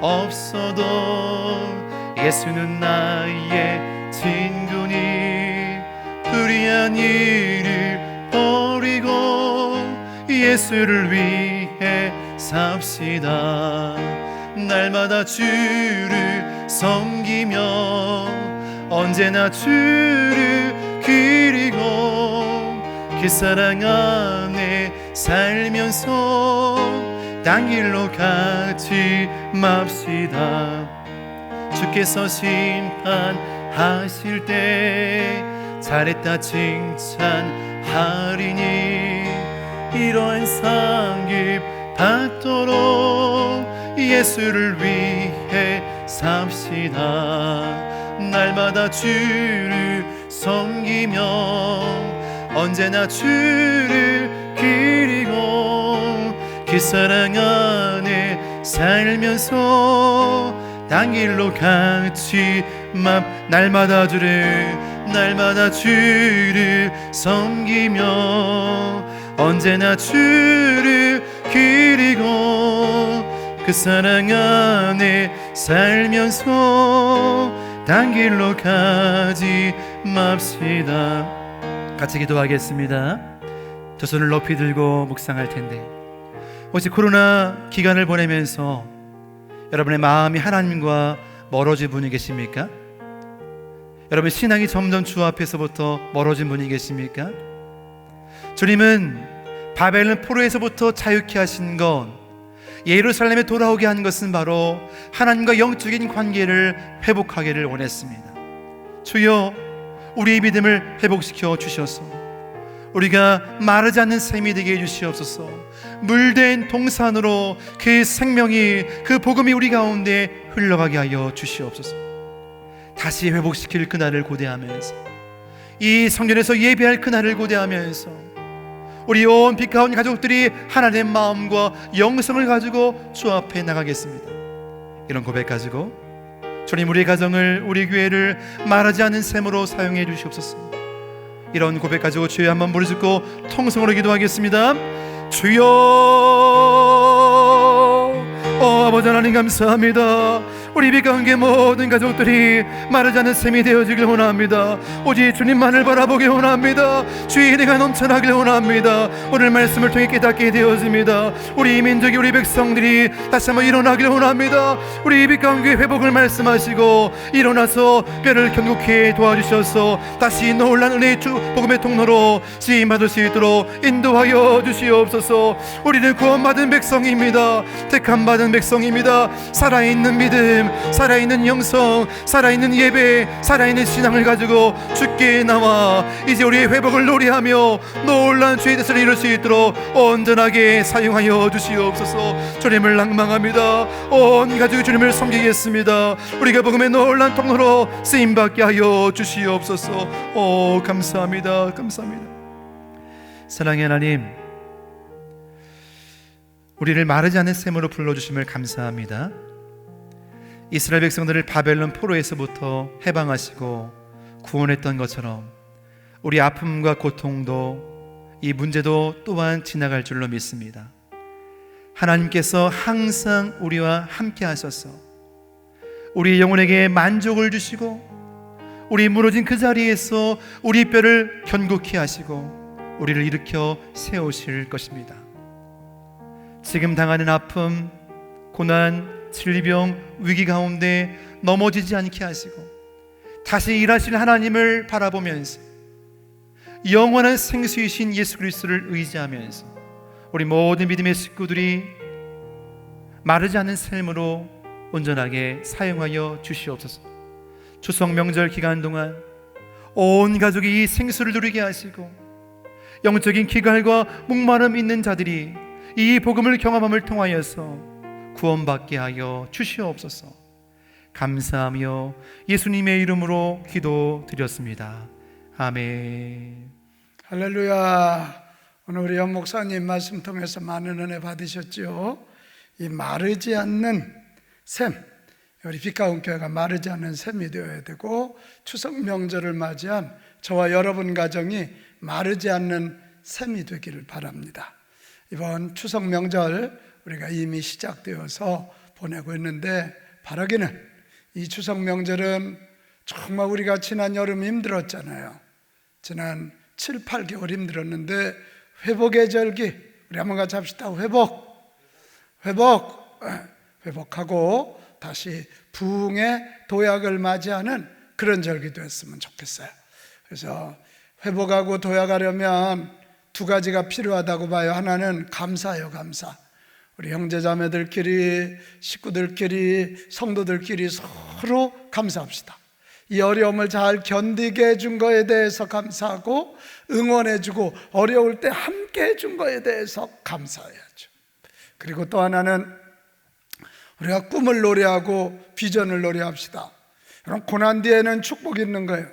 없어도 예수는 나의 친구니 불의한 일을 버리고 예수를 위해 삽시다. 날마다 주를 섬기며 언제나 주를 기리고 그 사랑 안에 살면서 딴 길로 가지 맙시다. 주께서 심판하실 때 잘했다 칭찬하리니 이러한 상급 받도록 예수를 위해 삽시다. 날마다 주를 섬기며 언제나 주를 기리고 그 사랑 안에 살면서 딴 길로 가지 날마다 주를 섬기며 언제나 주를 기리고 그 사랑 안에 살면서 딴 길로 가지 맙시다. 같이 기도하겠습니다. 두 손을 높이 들고 묵상할 텐데, 혹시 코로나 기간을 보내면서 여러분의 마음이 하나님과 멀어진 분이 계십니까? 여러분 신앙이 점점 주 앞에서부터 멀어진 분이 계십니까? 주님은 바벨론 포로에서부터 자유케 하신 것, 예루살렘에 돌아오게 한 것은 바로 하나님과 영적인 관계를 회복하기를 원했습니다. 주여, 우리의 믿음을 회복시켜 주셔서 우리가 마르지 않는 샘이 되게 해주시옵소서. 물된 동산으로 그 생명이, 그 복음이 우리 가운데 흘러가게 하여 주시옵소서. 다시 회복시킬 그날을 고대하면서, 이 성전에서 예배할 그날을 고대하면서 우리 온 빛가운 가족들이 하나님의 마음과 영성을 가지고 주 앞에 나가겠습니다. 이런 고백 가지고 주님, 우리 가정을, 우리 교회를 말하지 않는 셈으로 사용해 주시옵소서. 이런 고백 가지고 주여 한번 무릎 꿇고 통성으로 기도하겠습니다. 주여, 아버지 하나님 감사합니다. 우리 빛가운데 모든 가족들이 마르지 않는 샘이 되어지길 원합니다. 오직 주님만을 바라보길 원합니다. 주의 은혜가 넘쳐나길 원합니다. 오늘 말씀을 통해 깨닫게 되어집니다. 우리 민족이, 우리 백성들이 다시 한번 일어나길 원합니다. 우리 빛가운데 회복을 말씀하시고 일어나서 뼈를 견고케 도와주셔서 다시 놀란 은혜의 복음의 통로로 쓰임받을 수 있도록 인도하여 주시옵소서. 우리는 구원받은 백성입니다. 택함받은 백성입니다. 살아있는 믿음, 살아있는 영성, 살아있는 예배, 살아있는 신앙을 가지고 주께 나와 이제 우리의 회복을 노래하며 놀라운 주의 뜻을 이룰 수 있도록 온전하게 사용하여 주시옵소서. 주님을 낭망합니다. 온 가족이 주님을 섬기겠습니다. 우리가 복음의 놀라운 통로로 쓰임받게 하여 주시옵소서. 감사합니다. 감사합니다. 사랑의 하나님, 우리를 마르지 않는 샘으로 불러주심을 감사합니다. 이스라엘 백성들을 바벨론 포로에서부터 해방하시고 구원했던 것처럼 우리 아픔과 고통도, 이 문제도 또한 지나갈 줄로 믿습니다. 하나님께서 항상 우리와 함께 하셔서 우리 영혼에게 만족을 주시고 우리 무너진 그 자리에서 우리 뼈를 견고케 하시고 우리를 일으켜 세우실 것입니다. 지금 당하는 아픔, 고난, 질병, 위기 가운데 넘어지지 않게 하시고 다시 일하실 하나님을 바라보면서 영원한 생수이신 예수 그리스도를 의지하면서 우리 모든 믿음의 식구들이 마르지 않는 삶으로 온전하게 사용하여 주시옵소서. 추석 명절 기간 동안 온 가족이 이 생수를 누리게 하시고 영적인 기갈과 목마름 있는 자들이 이 복음을 경험함을 통하여서 구원받게 하여 주시옵소서. 감사하며 예수님의 이름으로 기도드렸습니다. 아멘. 할렐루야. 오늘 우리 연 목사님 말씀 통해서 많은 은혜 받으셨죠. 이 마르지 않는 샘, 우리 빛가운 교회가 마르지 않는 샘이 되어야 되고, 추석 명절을 맞이한 저와 여러분 가정이 마르지 않는 샘이 되기를 바랍니다. 이번 추석 명절 우리가 이미 시작되어서 보내고 있는데, 바라기는 이 추석 명절은 정말 우리가 지난 여름 힘들었잖아요. 지난 7, 8개월 힘들었는데 회복의 절기, 우리 한번 같이 합시다. 회복하고 다시 부흥의 도약을 맞이하는 그런 절기도 했으면 좋겠어요. 그래서 회복하고 도약하려면 두 가지가 필요하다고 봐요. 하나는 감사예요. 감사. 우리 형제자매들끼리, 식구들끼리, 성도들끼리 서로 감사합시다. 이 어려움을 잘 견디게 해준 거에 대해서 감사하고, 응원해주고 어려울 때 함께 해준 거에 대해서 감사해야죠. 그리고 또 하나는 우리가 꿈을 노래하고 비전을 노래합시다. 여러분, 고난 뒤에는 축복이 있는 거예요.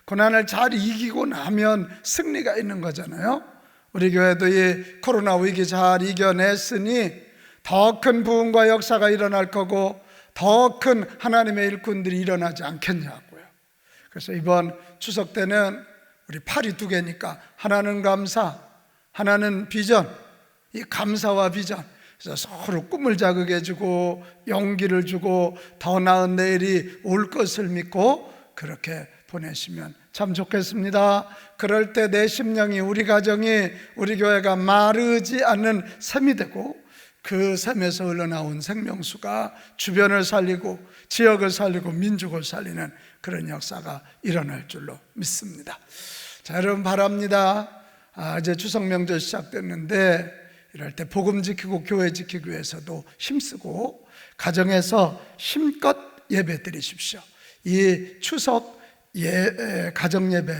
고난을 잘 이기고 나면 승리가 있는 거잖아요. 우리 교회도 이 코로나 위기 잘 이겨냈으니 더 큰 부흥과 역사가 일어날 거고, 더 큰 하나님의 일꾼들이 일어나지 않겠냐고요. 그래서 이번 추석 때는 우리 팔이 두 개니까 하나는 감사, 하나는 비전. 이 감사와 비전, 그래서 서로 꿈을 자극해주고 용기를 주고 더 나은 내일이 올 것을 믿고 그렇게 보내시면 참 좋겠습니다. 그럴 때 내 심령이, 우리 가정이, 우리 교회가 마르지 않는 샘이 되고, 그 샘에서 흘러나온 생명수가 주변을 살리고 지역을 살리고 민족을 살리는 그런 역사가 일어날 줄로 믿습니다. 자, 여러분 바랍니다. 이제 추석 명절 시작됐는데 이럴 때 복음 지키고 교회 지키기 위해서도 힘쓰고 가정에서 힘껏 예배 드리십시오. 이 추석 가정 예배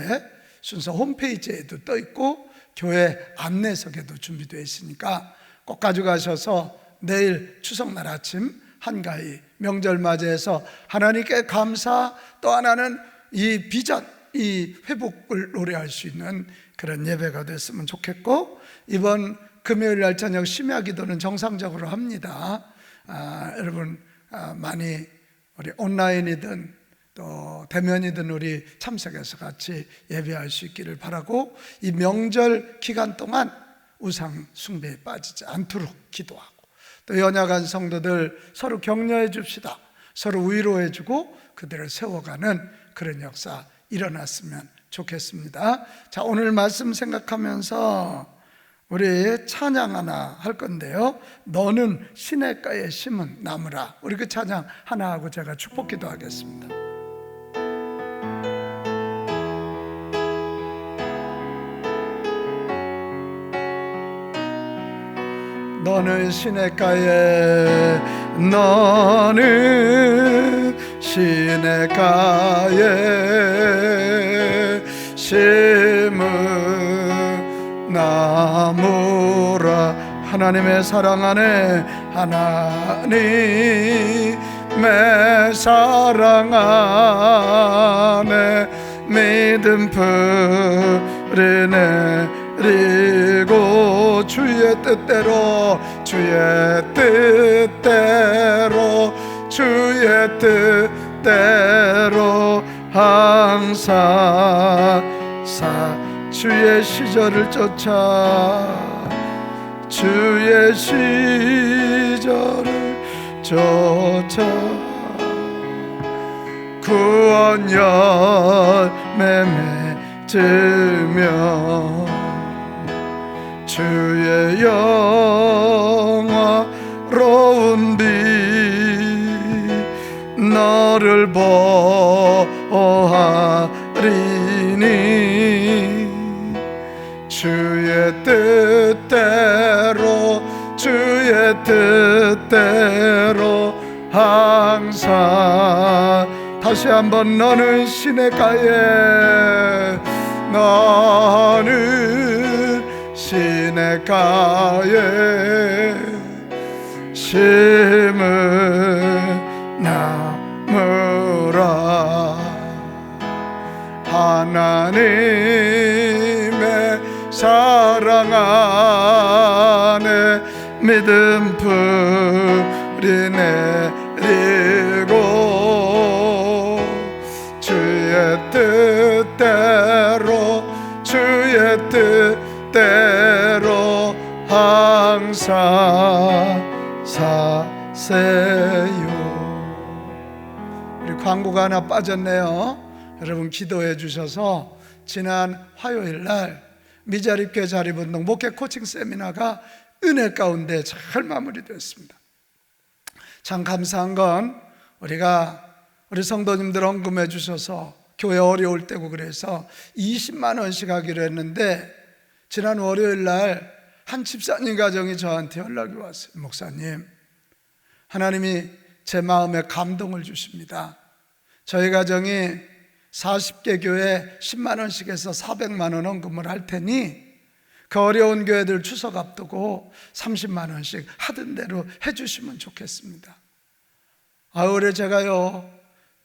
순서 홈페이지에도 떠 있고 교회 안내석에도 준비되어 있으니까 꼭 가져가셔서 내일 추석날 아침 한가히 명절 맞이해서 하나님께 감사, 또 하나는 이 비전, 이 회복을 노래할 수 있는 그런 예배가 됐으면 좋겠고, 이번 금요일 날 저녁 심야 기도는 정상적으로 합니다. 여러분 많이 우리 온라인이든 또 대면이든 우리 참석해서 같이 예배할 수 있기를 바라고, 이 명절 기간 동안 우상 숭배에 빠지지 않도록 기도하고, 또 연약한 성도들 서로 격려해 줍시다. 서로 위로해 주고 그들을 세워가는 그런 역사 일어났으면 좋겠습니다. 자, 오늘 말씀 생각하면서 우리 찬양 하나 할 건데요, 너는 시냇가에 심은 나무라. 우리 그 찬양 하나 하고 제가 축복 기도하겠습니다. 너는 시냇가에, 너는 시냇가에 심은 나무라. 하나님의 사랑 안에, 하나님의 사랑 안에 믿음 풀이 내리고, 주의 뜻대로, 주의 뜻대로, 주의 뜻대로 항상 주의 시절을 쫓아, 주의 시절을 쫓아 구원 열매 맺으며 주의 영화로운 빛 너를 보호하리니, 주의 뜻대로, 주의 뜻대로 항상. 다시 한번, 너는 시냇가에, 너는 시냇가에 심은 나무라. 하나님의 사랑 안에 믿음 풀이 내리고, 주의 뜻대로, 주의 뜻대로 항상 사세요. 우리 광고가 하나 빠졌네요. 여러분 기도해 주셔서 지난 화요일 날 미자립교회 자립운동 목회 코칭 세미나가 은혜 가운데 잘 마무리되었습니다. 참 감사한 건, 우리 성도님들 헌금해 주셔서 교회 어려울 때고 그래서 20만 원씩 하기로 했는데, 지난 월요일 날 한 집사님 가정이 저한테 연락이 왔어요. 목사님, 하나님이 제 마음에 감동을 주십니다. 저희 가정이 40개 교회 10만 원씩 해서 400만 원 헌금을 할 테니 그 어려운 교회들 추석 앞두고 30만 원씩 하던 대로 해주시면 좋겠습니다. 올해 제가요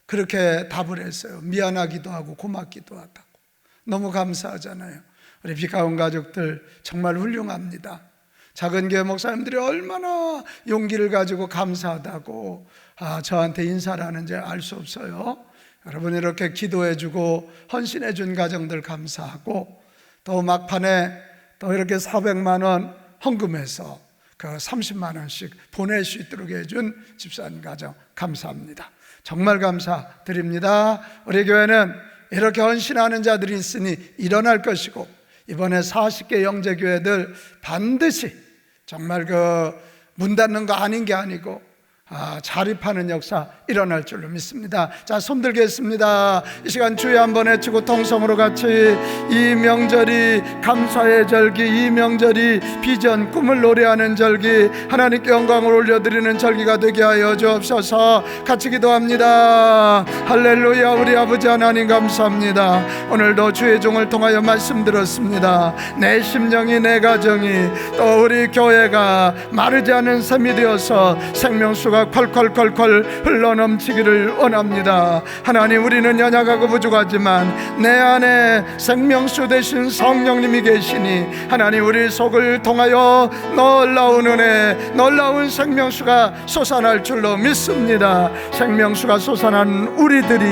그렇게 답을 했어요. 미안하기도 하고 고맙기도 하다고. 너무 감사하잖아요. 우리 비가온 가족들 정말 훌륭합니다. 작은 교회 목사님들이 얼마나 용기를 가지고 감사하다고 저한테 인사를 하는지 알 수 없어요. 여러분 이렇게 기도해주고 헌신해준 가정들 감사하고, 또 막판에 또 이렇게 400만 원 헌금해서 그 30만 원씩 보낼 수 있도록 해준 집사님 가정 감사합니다. 정말 감사드립니다. 우리 교회는 이렇게 헌신하는 자들이 있으니 일어날 것이고, 이번에 40개 영재교회들 반드시 정말 문 닫는 거 아닌 게 아니고 자립하는 역사 일어날 줄로 믿습니다. 자, 손 들겠습니다. 이 시간 주여 한번 외치고 통성으로 같이, 이 명절이 감사의 절기, 이 명절이 비전 꿈을 노래하는 절기, 하나님께 영광을 올려드리는 절기가 되게 하여 주옵소서. 같이 기도합니다. 할렐루야. 우리 아버지 하나님 감사합니다. 오늘도 주의 종을 통하여 말씀 들었습니다. 내 심령이, 내 가정이, 또 우리 교회가 마르지 않은 샘이 되어서 생명수가 생수가 콸콸콸콸 흘러넘치기를 원합니다. 하나님, 우리는 연약하고 부족하지만 내 안에 생명수 되신 성령님이 계시니 하나님, 우리 속을 통하여 놀라운 은혜, 놀라운 생명수가 솟아날 줄로 믿습니다. 생명수가 솟아난 우리들이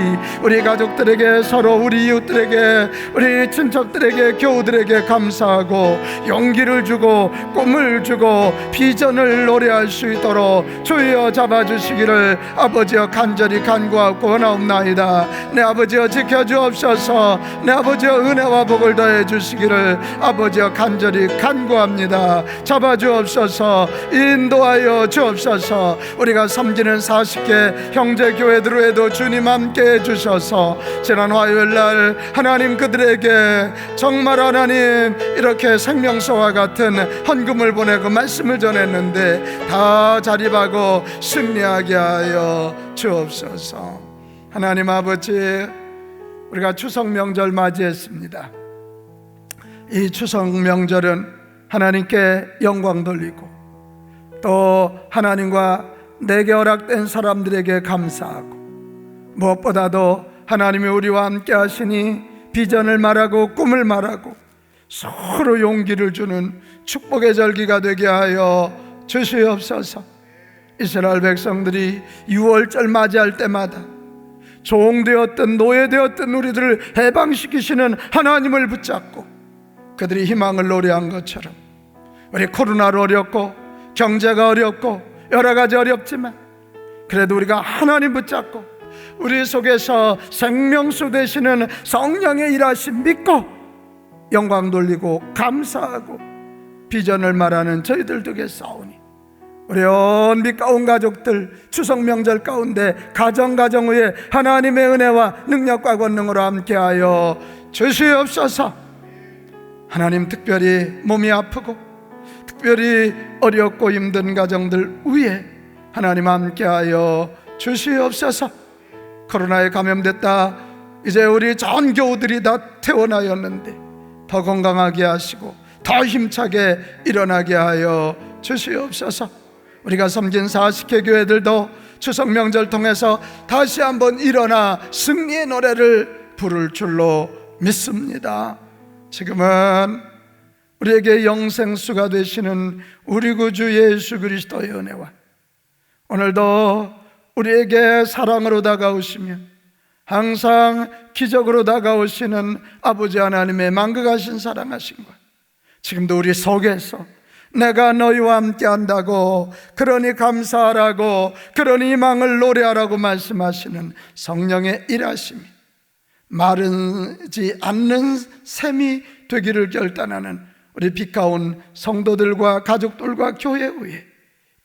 우리 가족들에게, 서로 우리 이웃들에게, 우리 친척들에게, 교우들에게 감사하고 용기를 주고 꿈을 주고 비전을 노래할 수 있도록 주여 잡아주시기를 아버지여 간절히 간구하고 원하옵나이다. 내 아버지여 지켜주옵소서. 내 아버지여 은혜와 복을 더해 주시기를 아버지여 간절히 간구합니다. 잡아주옵소서. 인도하여 주옵소서. 우리가 섬기는 40개 형제교회들에도 주님 함께 해주셔서 지난 화요일날 하나님 그들에게 정말 하나님 이렇게 생명수와 같은 헌금을 보내고 말씀을 전했는데 다 자립하고 승리하게 하여 주옵소서. 하나님 아버지, 우리가 추석 명절 맞이했습니다. 이 추석 명절은 하나님께 영광 돌리고 또 하나님과 내게 허락된 사람들에게 감사하고 무엇보다도 하나님이 우리와 함께 하시니 비전을 말하고 꿈을 말하고 서로 용기를 주는 축복의 절기가 되게 하여 주시옵소서. 이스라엘 백성들이 6월절 맞이할 때마다 종되었던 노예되었던 우리들을 해방시키시는 하나님을 붙잡고 그들이 희망을 노래한 것처럼 우리 코로나로 어렵고 경제가 어렵고 여러 가지 어렵지만 그래도 우리가 하나님 붙잡고 우리 속에서 생명수 되시는 성령의 일하심 믿고 영광 돌리고 감사하고 비전을 말하는 저희들 되겠사오니 우리 온 믿가 온 가족들 추석 명절 가운데 가정 위에 하나님의 은혜와 능력과 권능으로 함께하여 주시옵소서. 하나님, 특별히 몸이 아프고 특별히 어렵고 힘든 가정들 위에 하나님 함께하여 주시옵소서. 코로나에 감염됐다 이제 우리 전 교우들이 다 퇴원하였는데 더 건강하게 하시고 더 힘차게 일어나게 하여 주시옵소서. 우리가 섬긴 40개 교회들도 추석 명절 통해서 다시 한번 일어나 승리의 노래를 부를 줄로 믿습니다. 지금은 우리에게 영생수가 되시는 우리 구주 예수 그리스도의 은혜와 오늘도 우리에게 사랑으로 다가오시며 항상 기적으로 다가오시는 아버지 하나님의 만극하신 사랑하심과 지금도 우리 속에서 내가 너희와 함께 한다고, 그러니 감사하라고, 그러니 희망을 노래하라고 말씀하시는 성령의 일하심이 마르지 않는 샘이 되기를 결단하는 우리 빛가운 성도들과 가족들과 교회 위에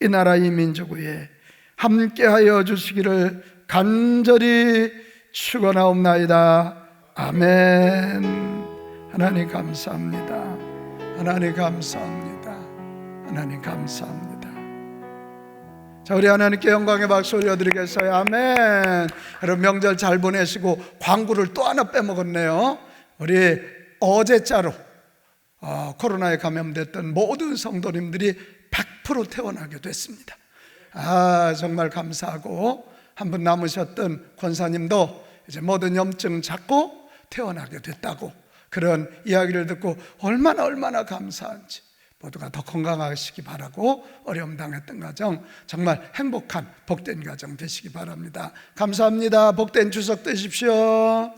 이 나라 이 민족 위에 함께하여 주시기를 간절히 축원하옵나이다. 아멘. 하나님 감사합니다. 하나님 감사합니다. 하나님 감사합니다. 자, 우리 하나님께 영광의 박수 올려드리겠어요. 아멘. 여러분 명절 잘 보내시고 광고를 또 하나 빼먹었네요. 우리 어제자로 코로나에 감염됐던 모든 성도님들이 100% 퇴원하게 됐습니다. 정말 감사하고 한 분 남으셨던 권사님도 이제 모든 염증 잡고 퇴원하게 됐다고 그런 이야기를 듣고 얼마나 감사한지 모두가 더 건강하시기 바라고 어려움 당했던 가정 정말 행복한 복된 가정 되시기 바랍니다. 감사합니다. 복된 추석 되십시오.